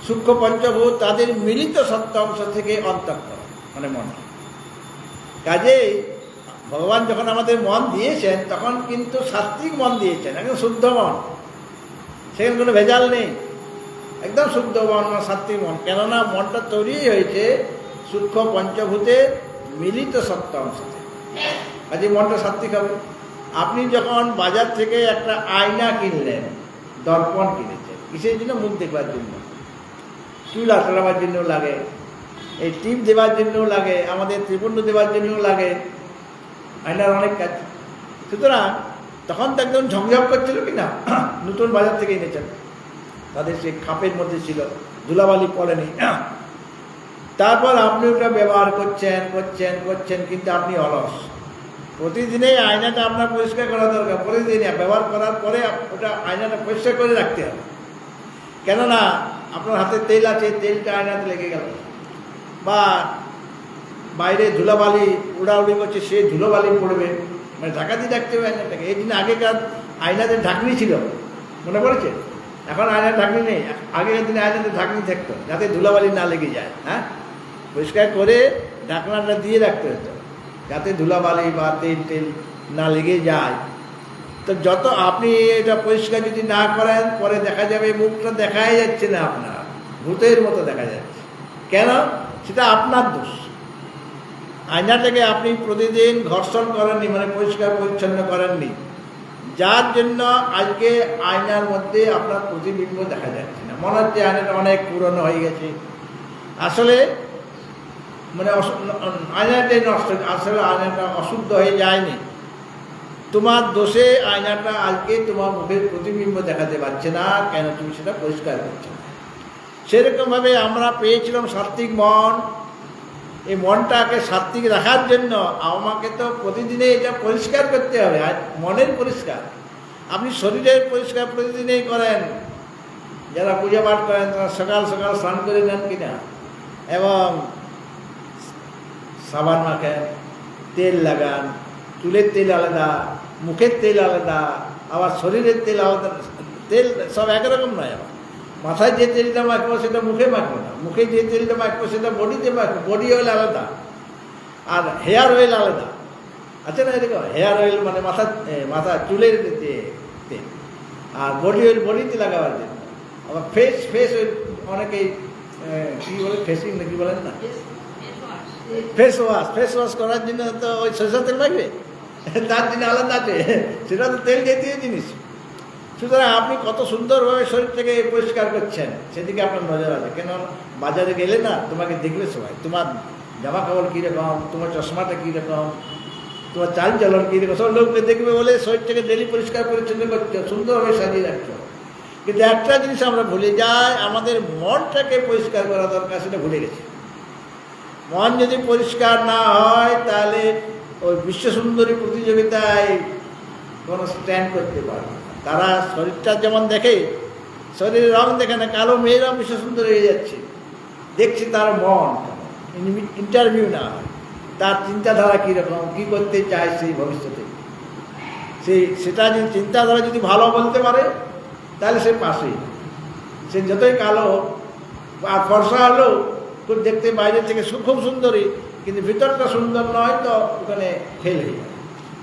সূক্ষ্ম পঞ্চভূত তাদের মিলিত সত্য অংশ থেকে অন্তঃকরণ মানে মন। কাজেই ভগবান যখন আমাদের মন দিয়েছেন তখন কিন্তু সাত্বিক মন দিয়েছেন, একদম শুদ্ধ মন, সেখানে কোনো ভেজাল নেই, একদম শুদ্ধ মন, সাত্বিক মন। কেননা মনটা তৈরি হয়েছে সূক্ষ্ম পঞ্চভূতের মিলিত সত্য অংশ থেকে, কাজে মনটা সাত্বিক হবে। আপনি যখন বাজার থেকে একটা আয়না কিনলেন, দর্পণ কিনেছেন, কিসের জন্য? মুখ দেখবার জন্য, চুল আঁচড়াবার জন্যও লাগে, এই টিপ দেওয়ার জন্যও লাগে, আমাদের ত্রিপুণ্ড দেওয়ার জন্যও লাগে, আয়নার অনেক কাজ। সুতরাং তখন তো একদম ঝকঝক করছিল কি না, নতুন বাজার থেকে এনেছেন, তাদের সেই খাপের মধ্যে ছিল, ধুলাবালি পড়েনি। তারপর আপনি ওটা ব্যবহার করছেন করছেন করছেন, কিন্তু আপনি অলস। প্রতিদিনেই আয়নাটা আপনার পরিষ্কার করা দরকার, প্রতিদিনই ব্যবহার করার পরে ওটা আয়নাটা পরিষ্কার করে রাখতে হবে। কেননা আপনার হাতে তেল আছে, তেলটা আয়নাতে লেগে গেল, বা বাইরে ধুলাবালি উড়াউড়ি করছে, সে ধুলোবালি পড়বে, মানে ঢাকা দিয়ে রাখতে হবে আয়নাটাকে। এই দিন আগেকার আয়নাতে ঢাকনি ছিল, মনে পড়েছে? এখন আয়নার ঢাকনি নেই, আগেকার দিনে আয়নাতে ঢাকনি থাকতো যাতে ধুলাবালি না লেগে যায়, হ্যাঁ, পরিষ্কার করে ঢাকনাটা দিয়ে রাখতে হতো যাতে ধুলাবালি বা তেল টেল না লেগে যায়। তো যত আপনি এটা পরিষ্কার যদি না করেন, পরে দেখা যাবে মুখটা দেখাই যাচ্ছে না, আপনার ভূতের মতো দেখা যাচ্ছে। কেন? সেটা আপনার দোষ। আয়নাটাকে আপনি প্রতিদিন ঘর্ষণ করেননি, মানে পরিষ্কার পরিচ্ছন্ন করেননি, যার জন্য আজকে আয়নার মধ্যে আপনার প্রতিবিম্ব দেখা যাচ্ছে না, মনে হচ্ছে আয়নাটা অনেক পুরনো হয়ে গেছে। আসলে মানে আয়নাটাই নষ্ট, আসলে আয়নাটা অশুদ্ধ হয়ে যায়নি, তোমার দোষে আয়নাটা আজকে তোমার মুখের প্রতিবিম্ব দেখাতে পারছে না, কেন? তুমি সেটা পরিষ্কার করছো না। সেরকমভাবে আমরা পেয়েছিলাম সাত্বিক মন। এই মনটাকে সাত্বিক রাখার জন্য আমাকে তো প্রতিদিনে এটা পরিষ্কার করতে হবে। আর মনের পরিষ্কার, আপনি শরীরের পরিষ্কার প্রতিদিনেই করেন, যারা পূজা পাঠ করেন তারা সকাল সকাল স্নান করে নেন কিনা, এবং সাবান মাখেন, তেল লাগান, চুলের তেল আলাদা, মুখের তেল আলাদা, আবার শরীরের তেল আলাদা। তেল সব একরকম নয়। আবার মাথায় যে তেলটা মাখবো সেটা মুখে মাখবো না, মুখে যে তেলটা মাখবো সেটা বডিতে মাখবো, বডি অয়েল আলাদা, আর হেয়ার অয়েল আলাদা আছে না, এরকম হেয়ার অয়েল মানে মাথা চুলের তেল, আর বডি অয়েল বডিতে লাগাবার জন্য। আবার ফেস অয়েল অনেকেই কী বলে, ফেসিং নাকি বলেন না, ফেস ওয়াশ করার জন্য তো ওই সরষের তেল লাগবে, তার জন্য আলাদা আছে, সেটা তো তেল জাতীয় জিনিস। সুতরাং আপনি কত সুন্দরভাবে শরীরটাকে পরিষ্কার করছেন সেদিকে আপনার নজর আছে। কেন বাজারে গেলে না তোমাকে দেখবে সবাই, তোমার জামা কাপড় কীরকম, তোমার চশমাটা কীরকম, তোমার চাল চলন কীরকম, সব লোককে দেখবে বলে শরীরটাকে ডেলি পরিষ্কার পরিচ্ছন্ন করছো, সুন্দরভাবে সাজিয়ে রাখছো। কিন্তু একটা জিনিস আমরা ভুলে যাই, আমাদের মনটাকে পরিষ্কার করা দরকার, সেটা ভুলে গেছি। মন যদি পরিষ্কার না হয় তাহলে ওই বিশ্বসুন্দরী প্রতিযোগিতায় কোনো স্ট্যান্ড করতে পারবে না। তারা শরীরটা যেমন দেখে, শরীরের রং দেখে না, কালো মেয়েরাও বিশ্বসুন্দর হয়ে যাচ্ছে, দেখছি তার মন। ইন্টারভিউ না হয়, তার চিন্তাধারা কীরকম, কী করতে চায় সেই ভবিষ্যতে, সেটা যদি চিন্তাধারা যদি ভালো বলতে পারে তাহলে সে পাশেই। সে যতই কালো আর ফর্সা হলেও খুব দেখতে বাইরে থেকে খুব সুন্দরী, কিন্তু ভিতরটা সুন্দর নয়, তো ওখানে ফেল হয়ে যায়।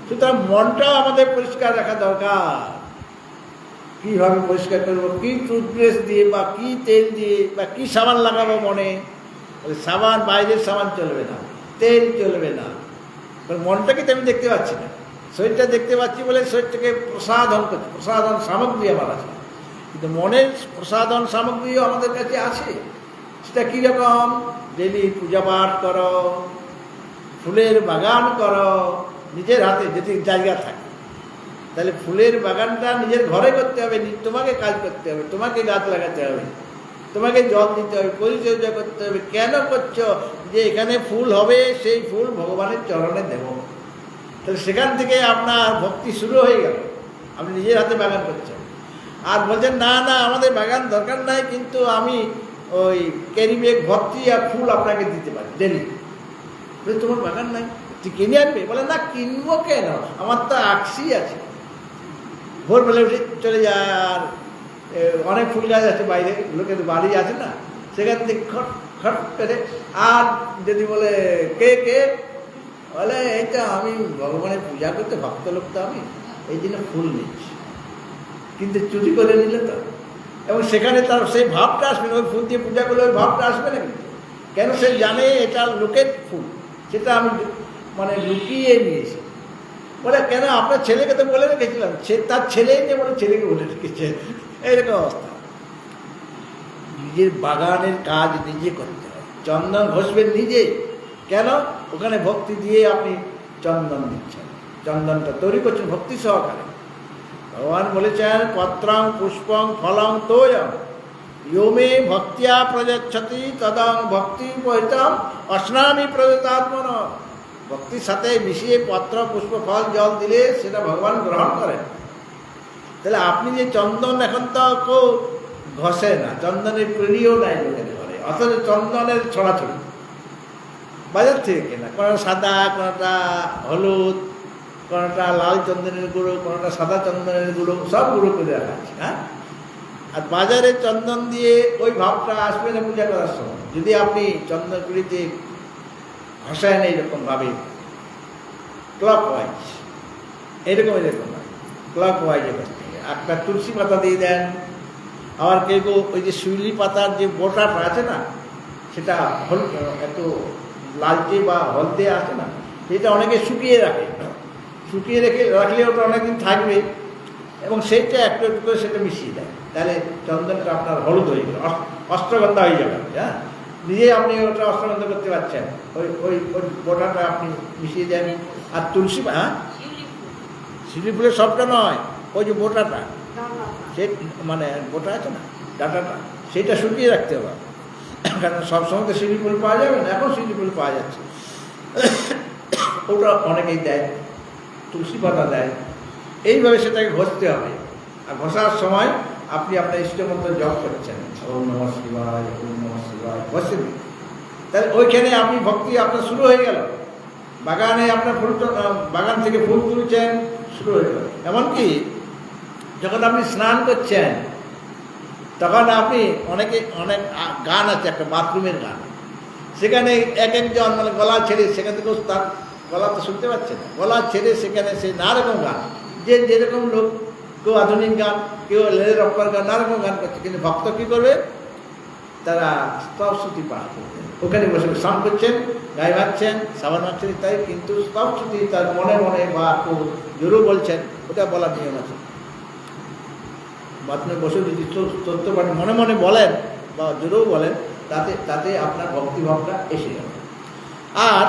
সুতরাং মনটাও আমাদের পরিষ্কার রাখা দরকার। কীভাবে পরিষ্কার করবো, কী টুথব্রাশ দিয়ে বা কী তেল দিয়ে বা কী সাবান লাগাবো মনে, সাবান বাইরের সাবান চলবে না, তেল চলবে না। মনটাকে তো আমি দেখতে পাচ্ছি না, শরীরটা দেখতে পাচ্ছি বলে শরীরটাকে প্রসাধন করছি, প্রসাধন সামগ্রী আমার আছে। কিন্তু মনের প্রসাধন সামগ্রীও আমাদের কাছে আছে। সেটা কীরকম? ডেলি পূজা পাঠ করো, ফুলের বাগান করো, নিজের হাতে যদি জায়গা থাকে, তাহলে ফুলের বাগানটা নিজের ঘরে করতে হবে, তোমাকে কাজ করতে হবে, তোমাকে গাছ লাগাতে হবে, তোমাকে জল দিতে হবে, পরিচর্যা করতে হবে। কেন করছো? যে এখানে ফুল হবে, সেই ফুল ভগবানের চরণে দেব। তাহলে সেখান থেকে আপনার ভক্তি শুরু হয়ে গেল, আপনি নিজের হাতে বাগান করছেন। আর বলছেন না না আমাদের বাগান দরকার নাই, কিন্তু আমি ওই ক্যারি ব্যাগ ভর্তি আর ফুল আপনাকে দিতে পারি ডেলি। বলে তোমার বাগান নাই, তুই কিনে আনবে? বলে না, কিনবো কেন, আমার তো আকসি আছে। ভোরবেলা উঠে চলে যায়, আর অনেক ফুল গাছ আছে বাইরে, লোকের বাড়ি আছে না, সেখান থেকে খট খট করে। আর যদি বলে কে কে, বলে এইটা আমি ভগবানের পূজা করতে, ভক্ত লোক তো আমি, এই জন্য ফুল নিচ্ছি। কিন্তু চুরি করে নিলে তো, এবং সেখানে তার সেই ভাবটা আসবে না, ওই ফুল দিয়ে পূজা করলে ওই ভাবটা আসবে না। কিন্তু কেন? সে জানে এটা লোকের ফুল, সেটা আমি মানে লুকিয়ে নিয়েছি। বলে কেন? আপনার ছেলেকে তো বলে রেখেছিলাম, সে তার ছেলেই যে বলে ছেলেকে বলে রেখেছে, এইরকম অবস্থা। নিজের বাগানের কাজ নিজে করতে হয়। চন্দন ঘষবেন নিজে, কেন? ওখানে ভক্তি দিয়ে আপনি চন্দন দিচ্ছেন, চন্দনটা তৈরি করছেন ভক্তি সহকারে। ভগবান বলেছেন পত্রং পুষ্পং ফলং তোয়ং ইয়মে ভক্তিয়া প্রযচ্ছতি তদং ভক্তি পরিতম অস্নামি প্রযতাত্মন। ভক্তির সাথে মিশিয়ে পত্র পুষ্প ফল জল দিলে সেটা ভগবান গ্রহণ করেন। তাহলে আপনি যে চন্দন, এখন তো কেউ ঘষে না, চন্দনের প্রিয় নাই লোকের ঘরে, অথচ চন্দনের ছড়াছড়ি বাজার থেকে কেনা, কোনোটা সাদা, কোনোটা হলুদ, কোনোটা লাল চন্দনের গুঁড়ো, কোনোটা সাদা চন্দনের গুঁড়ো, সব গুঁড়ো করে রাখা আছে। হ্যাঁ, আর বাজারে চন্দন দিয়ে ওই ভাবটা আসবে না পূজা করার সময়। যদি আপনি চন্দনগুলিতে ঘষায় না এইরকমভাবে ক্লক ওয়াইজ, এরকম ক্লক ওয়াইজে করতে হবে। একটা তুলসী পাতা দিয়ে দেন, আবার কেউ কেউ ওই যে শিউলি পাতার যে বোটাটা আছে না, সেটা একটু লালচে বা হলদে আছে না, সেটা অনেকে শুকিয়ে রাখে, শুকিয়ে রাখলে ওটা অনেকদিন থাকবে, এবং সেইটা একটু একটু করে সেটা মিশিয়ে দেয়, তাহলে চন্দনটা আপনার হলুদ হয়ে গেল, অষ্টগন্ধা হয়ে যাবে। হ্যাঁ, নিজেই আপনি ওটা অষ্টগন্ধা করতে পারছেন, ওই ওই ওই বোটাটা আপনি মিশিয়ে দেন। আর তুলসী, হ্যাঁ, শিউলি ফুলের সবটা নয়, ওই যে বোটাটা, সে মানে বোটা আছে না, ডাটাটা, সেইটা শুকিয়ে রাখতে হবে। কারণ সবসময় তো শিউলি ফুল পাওয়া যাবে না, এখন শিউলি ফুল পাওয়া যাচ্ছে, ওটা অনেকেই দেয়, তুলসী পাতা দেয়। এইভাবে সেটাকে ঘষতে হবে। আর ঘষার সময় আপনি আপনার ইষ্টমন্ত্র জপ করছেন, ওম নমঃ শিবায়, ওম নমঃ শিবায়, ঘষে দিন। তাহলে ওইখানে আপনি ভক্তি আপনার শুরু হয়ে গেল। বাগানে আপনার ফুল, বাগান থেকে ফুল তুলছেন, শুরু হয়ে গেল। এমনকি যখন আপনি স্নান করছেন, তখন আপনি অনেক গান আছে, একটা বাথরুমের গান, সেখানে এক একজন মানে গলা ছেড়ে, সেখান থেকে তার গলা তো শুনতে পাচ্ছে না, গলা ছেড়ে সেখানে সে নানা রকম গান, যে যেরকম লোক, কেউ আধুনিক গান, কেউ লেলের রপ্পার গান, নানা রকম গান করছে। কিন্তু ভক্ত কী করবে? তারা স্তবস্তুতি পাঠ করতেন, ওখানে বসে স্নান করছেন, গায়ে মারছেন, সাবান মারছেন ইত্যাদি, কিন্তু স্তবস্তুতি তার মনে মনে বা খুব জোরও বলছেন, ওটা বলার নিয়ম আছে। আপনি বসে যদি তথ্য পাঠ মনে মনে বলেন বা জোরেও বলেন, তাতে তাতে আপনার ভক্তিভাবটা এসে যাবে। আর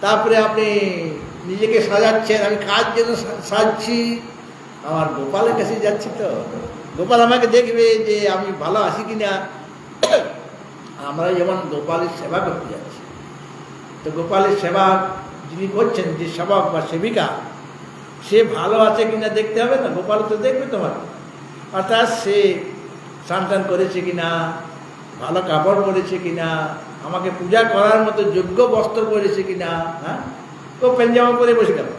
তারপরে আপনি নিজেকে সাজাচ্ছেন, আমি কাজ যেন সাজছি, আমার গোপালের কাছে যাচ্ছি, তো গোপাল আমাকে দেখবে যে আমি ভালো আছি কিনা। আমরা যেমন গোপালের সেবা করতে যাচ্ছি, তো গোপালের সেবা যিনি করছেন, যে সেবক বা সেবিকা, সে ভালো আছে কিনা দেখতে হবে না, গোপাল তো দেখবে তোমার। অর্থাৎ সে স্নান টান করেছে কিনা, ভালো কাপড় পরেছে কিনা, আমাকে পূজা করার মতো যোগ্য বস্ত্র পরেছে কিনা। হ্যাঁ, তো পেঞ্জামা পরে বসে গেল,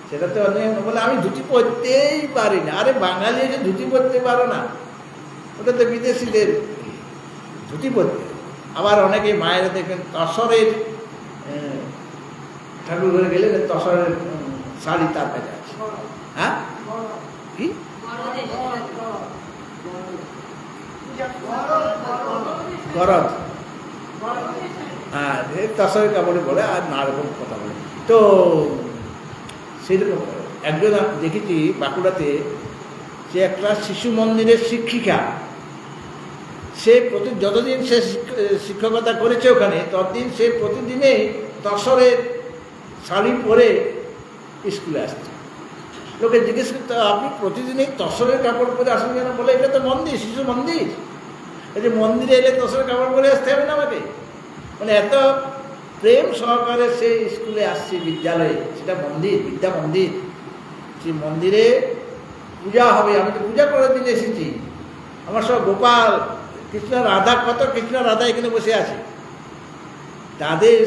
সেটা তো অনেক বলে আমি ধুতি পরতেই পারি না। আরে বাঙালি যে ধুতি পরতে পারো না, ওটা তো বিদেশিদের ধুতি পরতে। আবার অনেকে মায়েরা দেখবেন তসরের, ঠাকুর ঘরে গেলে তসরের শাড়ি তার কাছে আছে। হ্যাঁ, কি গরদ, হ্যাঁ, তসরের কাপড়ে বলে, আর নানা রকম কথা বলে। তো সেরকম একজন দেখেছি বাঁকুড়াতে, সে একটা শিশু মন্দিরের শিক্ষিকা। সে যতদিন সে শিক্ষকতা করেছে ওখানে, ততদিন সে প্রতিদিনেই তসরের শাড়ি পরে স্কুলে আসছে। লোকে জিজ্ঞেস করতে, আপনি প্রতিদিনই তসরের কাপড় পরে আসেন কেন? বলে এটা তো মন্দির, শিশু মন্দির, এই যে মন্দিরে এলে তসরের কাপড় পরে আসতে হবে না আমাকে। মানে এত প্রেম সহকারে সে স্কুলে আসছে, বিদ্যালয়ে, সেটা মন্দির, বিদ্যা মন্দির। সেই মন্দিরে পূজা হবে, আমি তো পূজা করার দিন এসেছি। আমার সব গোপাল কৃষ্ণ রাধা, কত কৃষ্ণ রাধা এখানে বসে আছে, তাদের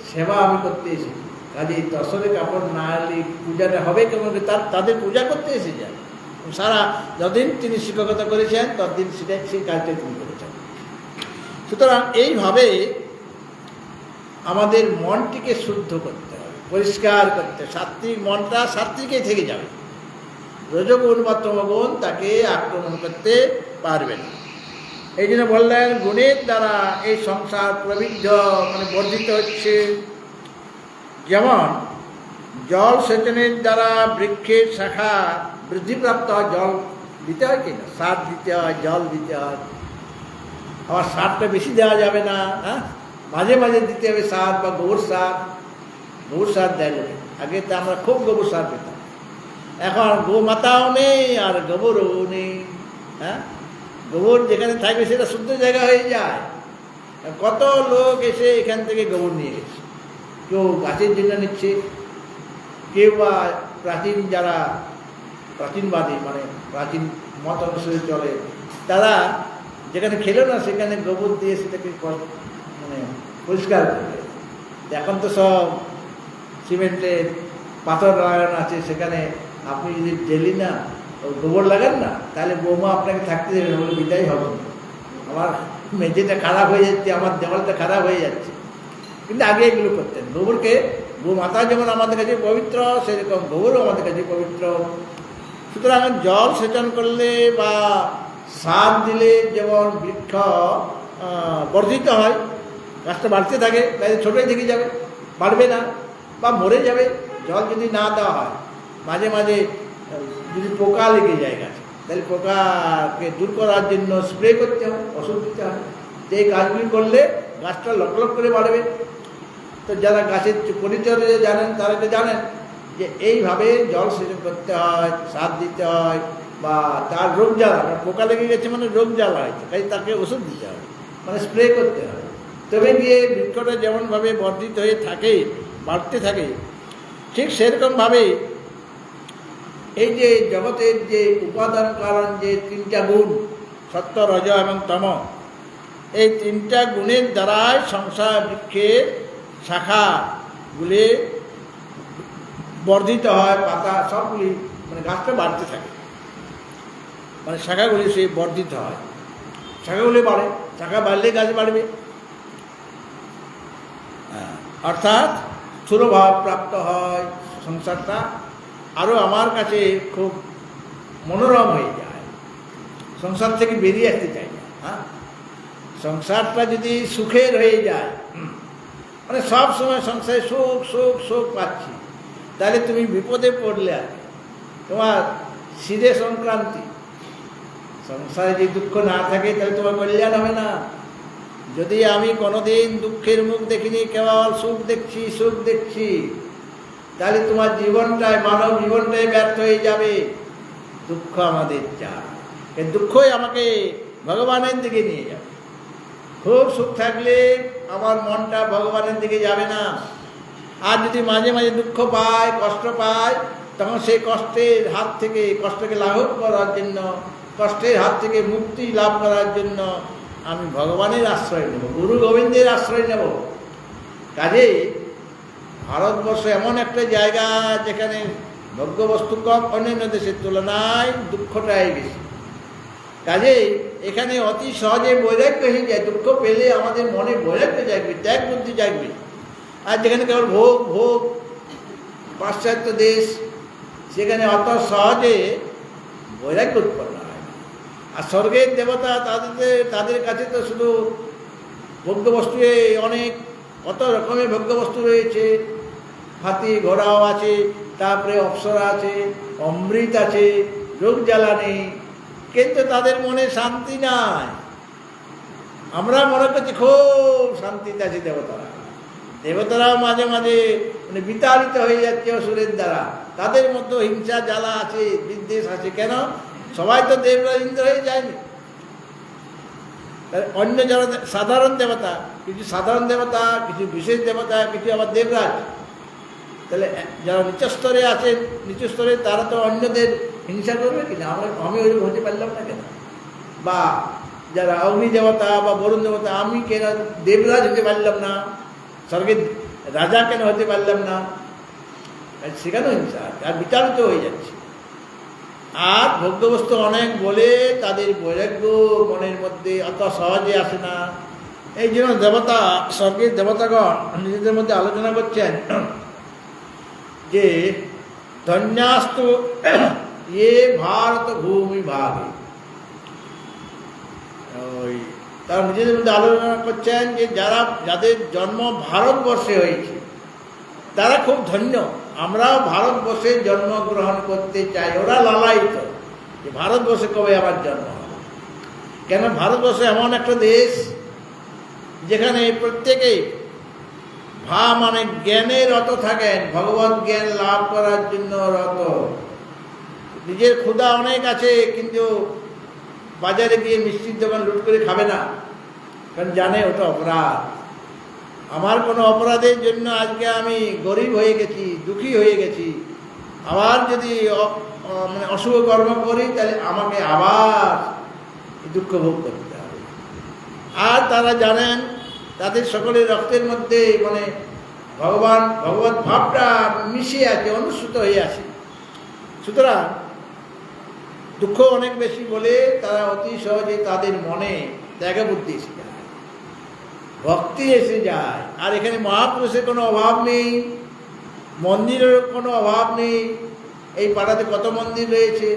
সেবা আমি করতে এসেছি। কাজে তসরের কাপড় না এলে পূজাটা হবে কেমন? তাদের পূজা করতে এসে যায়। সারা যতদিন তিনি শিক্ষকতা করেছেন ততদিন সেটা সেই কাজটা তিনি করেছেন। সুতরাং এইভাবে আমাদের মনটিকে শুদ্ধ করতে হবে, পরিষ্কার করতে, সাত্বিক মনটা সাত্বিকেই থেকে যাবে। রজগুণ বা তমগুণ তাকে আক্রমণ করতে পারবে না। এই জন্য বললেন গুণের দ্বারা এই সংসার প্রবৃদ্ধ, মানে বর্ধিত হচ্ছে। যেমন জল সেচনের দ্বারা বৃক্ষের শাখা বৃদ্ধিপ্রাপ্ত হয়, জল দিতে হয় কিনা, সার দিতে হয়, জল দিতে হয়। আবার সারটা বেশি দেওয়া যাবে না, হ্যাঁ, মাঝে মাঝে দিতে হবে সার বা গোবর সার। গোবর সার দেয় লোকে, আগে তো আমরা খুব গোবর সার পেতাম, এখন গোমাতাও নেই আর গোবরও নেই। হ্যাঁ, গোবর যেখানে থাকবে সেটা শুদ্ধ জায়গা হয়ে যায়। কত লোক এসে এখান থেকে গোবর নিয়ে গেছে, কেউ গাছের জন্য নিচ্ছে, কেউ বা প্রাচীন যারা প্রাচীনবাদী, মানে প্রাচীন মত অনুসারে চলে, তারা যেখানে খেলো না সেখানে গোবর দিয়ে সেটাকে মানে পরিষ্কার করবে। এখন তো সব সিমেন্টের পাথর লাগানো আছে, সেখানে আপনি যদি ডেলি না গোবর লাগান না, তাহলে বৌমা আপনাকে থাকতে দেবে না, বলে বিদায় হবে না, আমার মেঝেটা খারাপ হয়ে যাচ্ছে, আমার দেওয়ালটা খারাপ হয়ে যাচ্ছে। কিন্তু আগে এগুলো করতেন। গোবরকে, গোমাতা যেমন আমাদের কাছে পবিত্র, সেরকম গোবরও আমাদের কাছে পবিত্র। সুতরাং জল সেচন করলে বা সার দিলে যেমন বৃক্ষ বর্ধিত হয়, গাছটা বাড়তে থাকে, তাই ছোটোই থেকে যাবে, বাড়বে না বা মরে যাবে। জল যদি না দেওয়া হয়, মাঝে মাঝে যদি পোকা লেগে যায় গাছে, তাহলে পোকাকে দূর করার জন্য স্প্রে করতে হবে, ওষুধ দিতে হবে। তো এই কাজগুলি করলে গাছটা লক লক করে বাড়বে। তো যারা গাছের পরিচর্যা জানেন তারা তো জানেন যে এইভাবে জল সেচন করতে হয়, সার দিতে হয়, বা তার রোগ জ্বালা, পোকা লেগে গেছে মানে রোগ জ্বালা হয়েছে, তাই তাকে ওষুধ দিতে হবে, মানে স্প্রে করতে হবে। তবে গিয়ে বৃক্ষটা যেমনভাবে বর্ধিত হয়ে থাকে, বাড়তে থাকে, ঠিক সেরকমভাবে এই যে জগতের যে উপাদান কারণ যে তিনটা গুণ, সত্য, রজ এবং তম, এই তিনটা গুণের দ্বারাই সংসার বৃক্ষের শাখাগুলি বর্ধিত হয়, পাতা সবগুলি, মানে গাছটা বাড়তে থাকে, মানে শাখাগুলি সে বর্ধিত হয়, শাখাগুলি বাড়ে, শাখা বাড়লে গাছ বাড়বে। অর্থাৎ স্থূলভাব প্রাপ্ত হয়, সংসারটা আরও আমার কাছে খুব মনোরম হয়ে যায়, সংসার থেকে বেরিয়ে আসতে চাই না। হ্যাঁ, সংসারটা যদি সুখের হয়ে যায়, মানে সব সময় সংসারে সুখ সুখ সুখ পাচ্ছি, তাহলে তুমি বিপদে পড়লে আর তোমার শিরে সংক্রান্তি। সংসারে যদি দুঃখ না থাকে তাহলে তোমার কল্যাণ হবে না। যদি আমি কোনোদিন দুঃখের মুখ দেখিনি, কেবল সুখ দেখছি সুখ দেখছি, তাহলে তোমার জীবনটাই, মানব জীবনটাই ব্যর্থ হয়ে যাবে। দুঃখ আমাদের চাই, এই দুঃখই আমাকে ভগবানের দিকে নিয়ে যাবে। খুব সুখ থাকলে আমার মনটা ভগবানের দিকে যাবে না। আর যদি মাঝে মাঝে দুঃখ পায়, কষ্ট পায়, তখন সেই কষ্টের হাত থেকে, কষ্টকে লাঘব করার জন্য, কষ্টের হাত থেকে মুক্তি লাভ করার জন্য আমি ভগবানের আশ্রয় নেব, গুরু গোবিন্দের আশ্রয় নেব। কাজেই ভারতবর্ষ এমন একটা জায়গা যেখানে ভোগ্যবস্তু কম, অন্যান্য দেশের তুলনায় দুঃখটাই বেশি। কাজেই এখানে অতি সহজে বৈরাগ্য হয়ে যায়। দুঃখ পেলে আমাদের মনে বৈরাগ্য জাগবে, ত্যাগ বুদ্ধি জাগবে। আর যেখানে কেবল ভোগ ভোগ, পাশ্চাত্য দেশ, সেখানে অত সহজে বৈরাগ্য উৎপন্ন হয়। আর স্বর্গের দেবতা, তাদের কাছে তো শুধু ভোগ্যবস্তু অনেক, কত রকমের ভোগ্যবস্তু রয়েছে। হাতি ঘোড়াও আছে, তারপরে অপ্সরা আছে, অমৃত আছে, রোগ জ্বালা নেই, কিন্তু তাদের মনে শান্তি নাই। আমরা মনে করছি খুব শান্তিতে আছে দেবতারা। দেবতারাও মাঝে মাঝে মানে বিতাড়িত হয়ে যাচ্ছে অসুরের দ্বারা। তাদের মধ্যে হিংসা জ্বালা আছে, বিদ্বেষ আছে। কেন? সবাই তো দেবরাজ ইন্দ্র হয়ে যায়নি। অন্য যারা সাধারণ দেবতা, কিছু সাধারণ দেবতা, কিছু বিশেষ দেবতা, কিছু আবার দেবরাজ। তাহলে যারা নিচু স্তরে আছেন, নিচু স্তরে তারা তো অন্যদের হিংসা করবে কিনা? আমি ওই হতে পারলাম না কেন? বা যারা অগ্নি দেবতা বা বরুণ দেবতা, আমি কেন দেবরাজ হতে পারলাম না, স্বর্গের রাজা কেন হতে পারলাম না? সেখানেও হিংসা আছে, আর বিতাড়িত হয়ে যাচ্ছে। আর ভোগ্যবস্তু অনেক বলে তাদের বৈরাগ্য মনের মধ্যে অত সহজে আসে না। এই জন্য দেবতা, স্বর্গের দেবতাগণ নিজেদের মধ্যে আলোচনা করছেন যে ধন্যাস্তু এ ভারত ভূমি ভাগে। ওই তারা নিজেদের মধ্যে আলোচনা করছেন যে যাদের জন্ম ভারতবর্ষে হয়েছে তারা খুব ধন্য। আমরাও ভারতবর্ষে জন্মগ্রহণ করতে চাই। ওরা লালায়িত যে ভারতবর্ষে কবে আমার জন্ম হবে। কেন? ভারতবর্ষে এমন একটা দেশ যেখানে প্রত্যেকেই মানে জ্ঞানের রত থাকেন, ভগবত জ্ঞান লাভ করার জন্য রত। নিজের ক্ষুধা অনেক আছে, কিন্তু বাজারে গিয়ে মিষ্টির দোকান লুট করে খাবে না, কারণ জানে ওটা অপরাধ। আমার কোনো অপরাধের জন্য আজকে আমি গরিব হয়ে গেছি, দুঃখী হয়ে গেছি। আবার যদি মানে অশুভ কর্ম করি, তাহলে আমাকে আবার দুঃখ ভোগ করতে হবে। আর তারা জানেন তাদের সকলের রক্তের মধ্যে মানে ভগবত ভাবটা মিশিয়ে আছে, অনুসূত হয়ে আছে। সুতরাং দুঃখ অনেক বেশি বলে তারা অতি সহজে তাদের মনে ত্যাগ বুদ্ধি এসে যায়, ভক্তি এসে যায়। আর এখানে মহাপুরুষের কোনো অভাব নেই, মন্দিরের কোনো অভাব নেই। এই পাড়াতে কত মন্দির রয়েছে,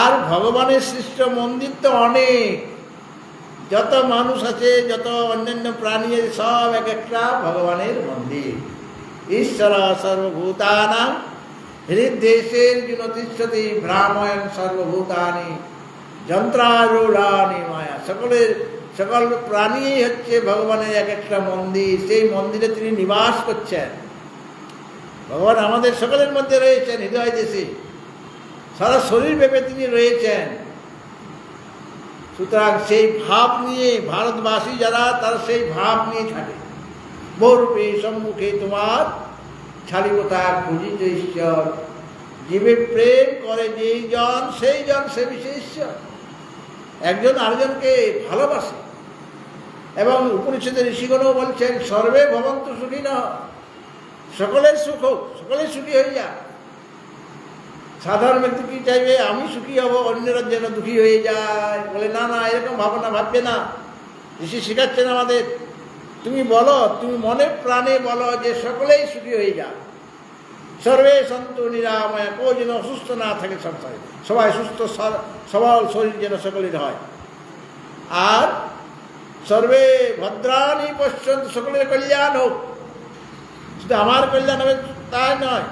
আর ভগবানের সৃষ্ট মন্দির তো অনেক। যত মানুষ আছে, যত অন্যান্য প্রাণী আছে, সব এক একটা ভগবানের মন্দির। ঈশ্বর সর্বভূতানাং হৃদেশের জুনতিষ্ঠতি ভ্রাময়ন সর্বভূতানি যন্ত্রারূঢ়ানি মায়া। সকল প্রাণী হচ্ছে ভগবানের এক একটা মন্দির। সেই মন্দিরে তিনি নিবাস করছেন। ভগবান আমাদের সকলের মধ্যে রয়েছেন, হৃদয় দেশে সারা শরীর ব্যাপে তিনি রয়েছেন। সুতরাং সেই ভাব নিয়ে ভারতবাসী যারা, তারা সেই ভাব নিয়ে থাকে। বহুরূপে সম্মুখে তোমার ছাড়ি কোথা খুঁজিতে ঈশ্বর, জীবে প্রেম করে যেই জন, সেই জন সে বিশেষ ঈশ্বর। একজন আরেকজনকে ভালোবাসে। এবং উপনিষদের ঋষিগণও বলছেন সর্বে ভবন্তু সুখিনঃ, সকলের সুখ হোক, সকলের সুখী হয়ে যাক। সাধারণ ব্যক্তি কি চাইবে? আমি সুখী হব, অন্যরা যেন দুঃখী হয়ে যায়। বলে না না, এরকম ভাবনা ভাববে না। ঋষি শেখাচ্ছেন আমাদের, তুমি বলো, তুমি মনে প্রাণে বলো যে সকলেই সুখী হয়ে যাক। সর্বে সন্তু নিরাময়, কেউ যেন অসুস্থ না থাকে সংসারে, সবাই সুস্থ সবল শরীর যেন সকলের হয়। আর সর্বে ভদ্রাণি পশ্যন্তু, সকলের কল্যাণ হোক। শুধু আমার কল্যাণ হবে তাই নয়,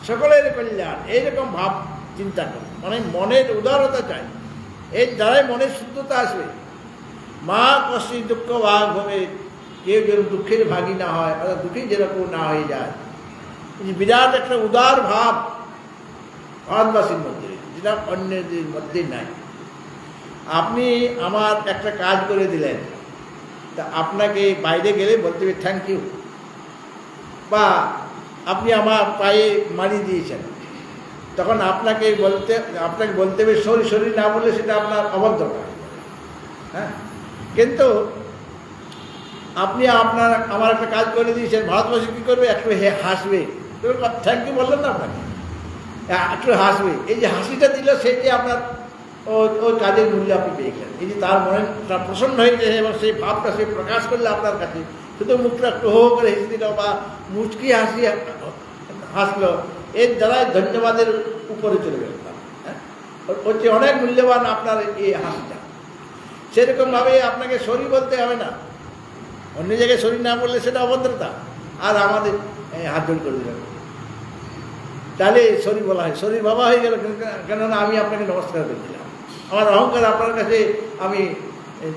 সকলের কল্যাণ, এইরকম ভাব চিন্তা করো। মানে মনের উদারতা চাই, এর দ্বারাই মনের শুদ্ধতা আসবে। মা কষ্টি দুঃখ ভাগ হবে, কেউ যেন দুঃখের ভাগী না হয়, অর্থাৎ দুঃখী যেরকম না হয়ে যায়। বিরাট একটা উদার ভাব ভারতবাসীর মধ্যে, যেটা অন্যদের মধ্যে নাই। আপনি আমার একটা কাজ করে দিলেন, তা আপনাকে বাইরে গেলে বলতে হবে থ্যাংক ইউ, বা আপনি আমার পায়ে মারি দিয়েছেন, তখন আপনাকে বলতে হবে সরি। সরি না বললে সেটা আপনার অভদ্রতা। হ্যাঁ, কিন্তু আপনি আমার একটা কাজ করে দিয়েছেন, ভারতবাসী কী করবে? একটু হাসবে। থ্যাংক ইউ বললেন না আপনাকে, একটু হাসবে। এই যে হাসিটা দিল, সেই যে আপনার ওই কাজের মূল্য আপনি পেয়ে গেলেন। এই যে তার মনটা প্রসন্ন হয়ে গেছে এবং সেই ভাবটা সে প্রকাশ করলে আপনার কাছে, শুধু মুখটা একটু হো করে হেসে দিল বা মুচকি হাসলো, এর দ্বারাই ধন্যবাদের উপরে চলে গেল। হ্যাঁ, হচ্ছে অনেক মূল্যবান আপনার এই হাসিটা। সেরকমভাবে আপনাকে সরি বলতে হবে না, অন্য জায়গায় সরি না বললে সেটা অভদ্রতা। আর আমাদের হাত জোড় করে দিলাম, তাহলে সরি বলা হয়, সরি বাবা হয়ে গেল। কেননা আমি আপনাকে নমস্কার করে দিলাম, আমার অহংকার আপনার কাছে আমি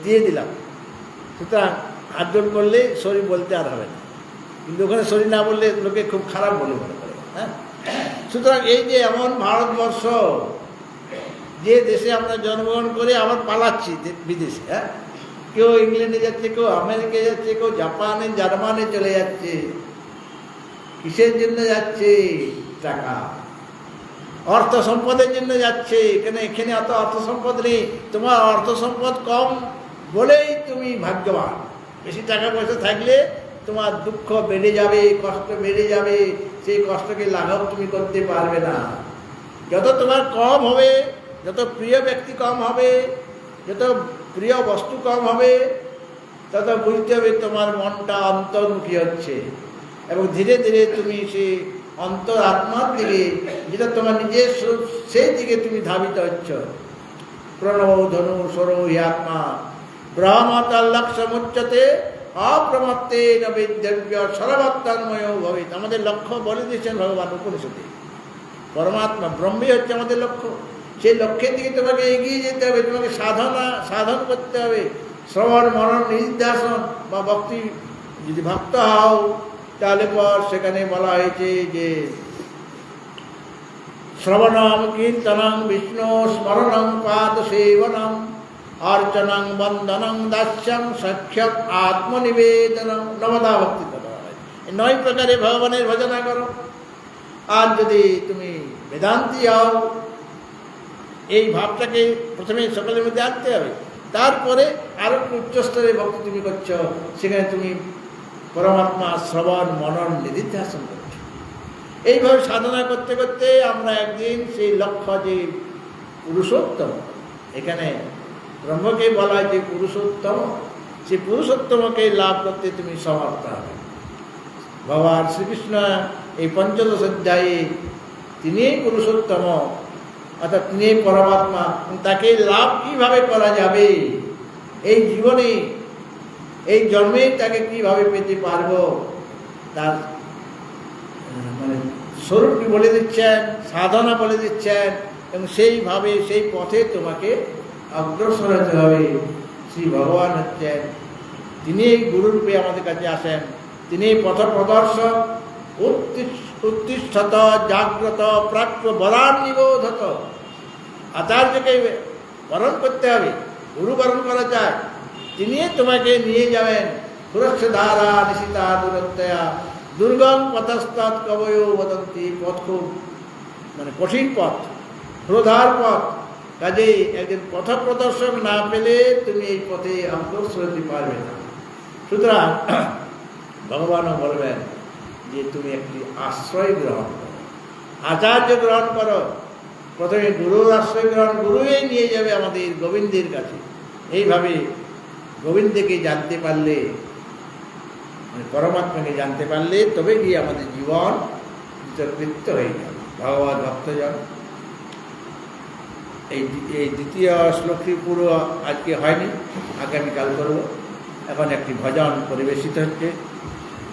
দিয়ে দিলাম। সুতরাং হাত জোড় করলে সরি বলতে আর হবে না, কিন্তু ওখানে সরি না বললে লোকে খুব খারাপ বলে মনে করে। হ্যাঁ, সুতরাং এই যে এমন ভারতবর্ষ, যে দেশে আমরা জন্মগ্রহণ করে আবার পালাচ্ছি বিদেশে, হ্যাঁ, কেউ ইংল্যান্ডে যাচ্ছে, কেউ আমেরিকা যাচ্ছে, কেউ জাপানে জার্মানে চলে যাচ্ছে। কিসের জন্য যাচ্ছে? টাকা, অর্থ সম্পদের জন্য যাচ্ছে। এখানে অত অর্থ সম্পদ নেই, তোমার অর্থ সম্পদ কম বলেই তুমি ভাগ্যবান। বেশি টাকা পয়সা থাকলে তোমার দুঃখ বেড়ে যাবে, কষ্ট বেড়ে যাবে, সেই কষ্টকে লাঘব তুমি করতে পারবে না। যত তোমার কম হবে, যত প্রিয় ব্যক্তি কম হবে, যত প্রিয় বস্তু কম হবে, তত বুঝতে হবে তোমার মনটা অন্তর্মুখী হচ্ছে, এবং ধীরে ধীরে তুমি সেই অন্তর আত্মার দিকে, যেটা তোমার নিজের, সেই দিকে তুমি ধাবিত হচ্ছ। প্রণব ধনু সরো হি আত্মা ব্রহ্মতার লক্ষ্য মুচ্যতে অপ্রমত্তে নৈদ্যব্য সর্বাত্মান্ময় ভবিত। আমাদের লক্ষ্য বলে দিয়েছেন ভগবান উপনিষদে। পরমাত্মা ব্রহ্মই হচ্ছে আমাদের লক্ষ্য। সেই লক্ষ্যের দিকে তোমাকে এগিয়ে যেতে হবে, তোমাকে সাধন করতে হবে। শ্রবণ মনন নিধিধ্যাসন বা ভক্তি, যদি ভক্ত হও তাহলে পর সেখানে বলা হয়েছে যে শ্রবণম কীর্তনং বিষ্ণু স্মরণং পাদ সেবনম অর্চনং বন্দনং দাস্যং সখ্যম আত্মনিবেদনং নবদা ভক্তি করা হয়। 9 প্রকারে ভগবানের ভজনা করো। আর যদি তুমি বেদান্তি হও, এই ভাবটাকে প্রথমে সকলের মধ্যে আনতে হবে। তারপরে আরো উচ্চস্তরে ভক্তি তুমি করছো, সেখানে তুমি পরমাত্মা শ্রবণ মনন নিধিধ্যাসন করছো। এইভাবে সাধনা করতে করতে আমরা একদিন সেই লক্ষ্য, যে পুরুষোত্তম, এখানে ব্রহ্মকে বলা হয় যে পুরুষোত্তম, সেই পুরুষোত্তমকে লাভ করতে তুমি সমর্থ হবে। ভগবান শ্রীকৃষ্ণ এই 15 অধ্যায়ে তিনিই পুরুষোত্তম, অর্থাৎ তিনি পরমাত্মা। তাকে লাভ কিভাবে করা যাবে, এই জীবনে, এই জন্মে তাকে কিভাবে পেতে পারবো, তার মানে স্বরূপটি বলে দিচ্ছেন, সাধনা বলে দিচ্ছেন, এবং সেইভাবে সেই পথে তোমাকে অগ্রসর হতে হবে। শ্রী ভগবান হচ্ছেন, তিনি গুরুরূপে আমাদের কাছে আসেন, তিনি পথ প্রদর্শক। উত্তিষ্ঠত জাগ্রত প্রাপ্য বরান নিবোধত। আচার্যকে বরণ করতে হবে, গুরু বরণ করা যায়, তিনি তোমাকে নিয়ে যাবেন। সুরক্ষ ধারা নিশিতা দূরত্বয়া দুর্গম পথস্তৎ কবয় বদন্তি। পথ খুব মানে কঠিন পথ, প্রধার পথ, কাজেই একজন পথ প্রদর্শক না পেলে তুমি এই পথে অগ্রসর হতে পারবে না। সুতরাং ভগবানও বলবেন যে তুমি একটি আশ্রয় গ্রহণ করো, আচার্য গ্রহণ করো। প্রথমে গুরুর আশ্রয় গ্রহণ, গুরুই নিয়ে যাবে আমাদের গোবিন্দের কাছে। এইভাবে গোবিন্দকে জানতে পারলে, মানে পরমাত্মাকে জানতে পারলে, তবে গিয়ে আমাদের জীবন তৃপ্ত হয়ে যাবে। ভগবত ভক্তজন, এই দ্বিতীয় শ্লোকটি পুরো আজকে হয়নি, আগামীকাল করব। এখন একটি ভজন পরিবেশিত হচ্ছে।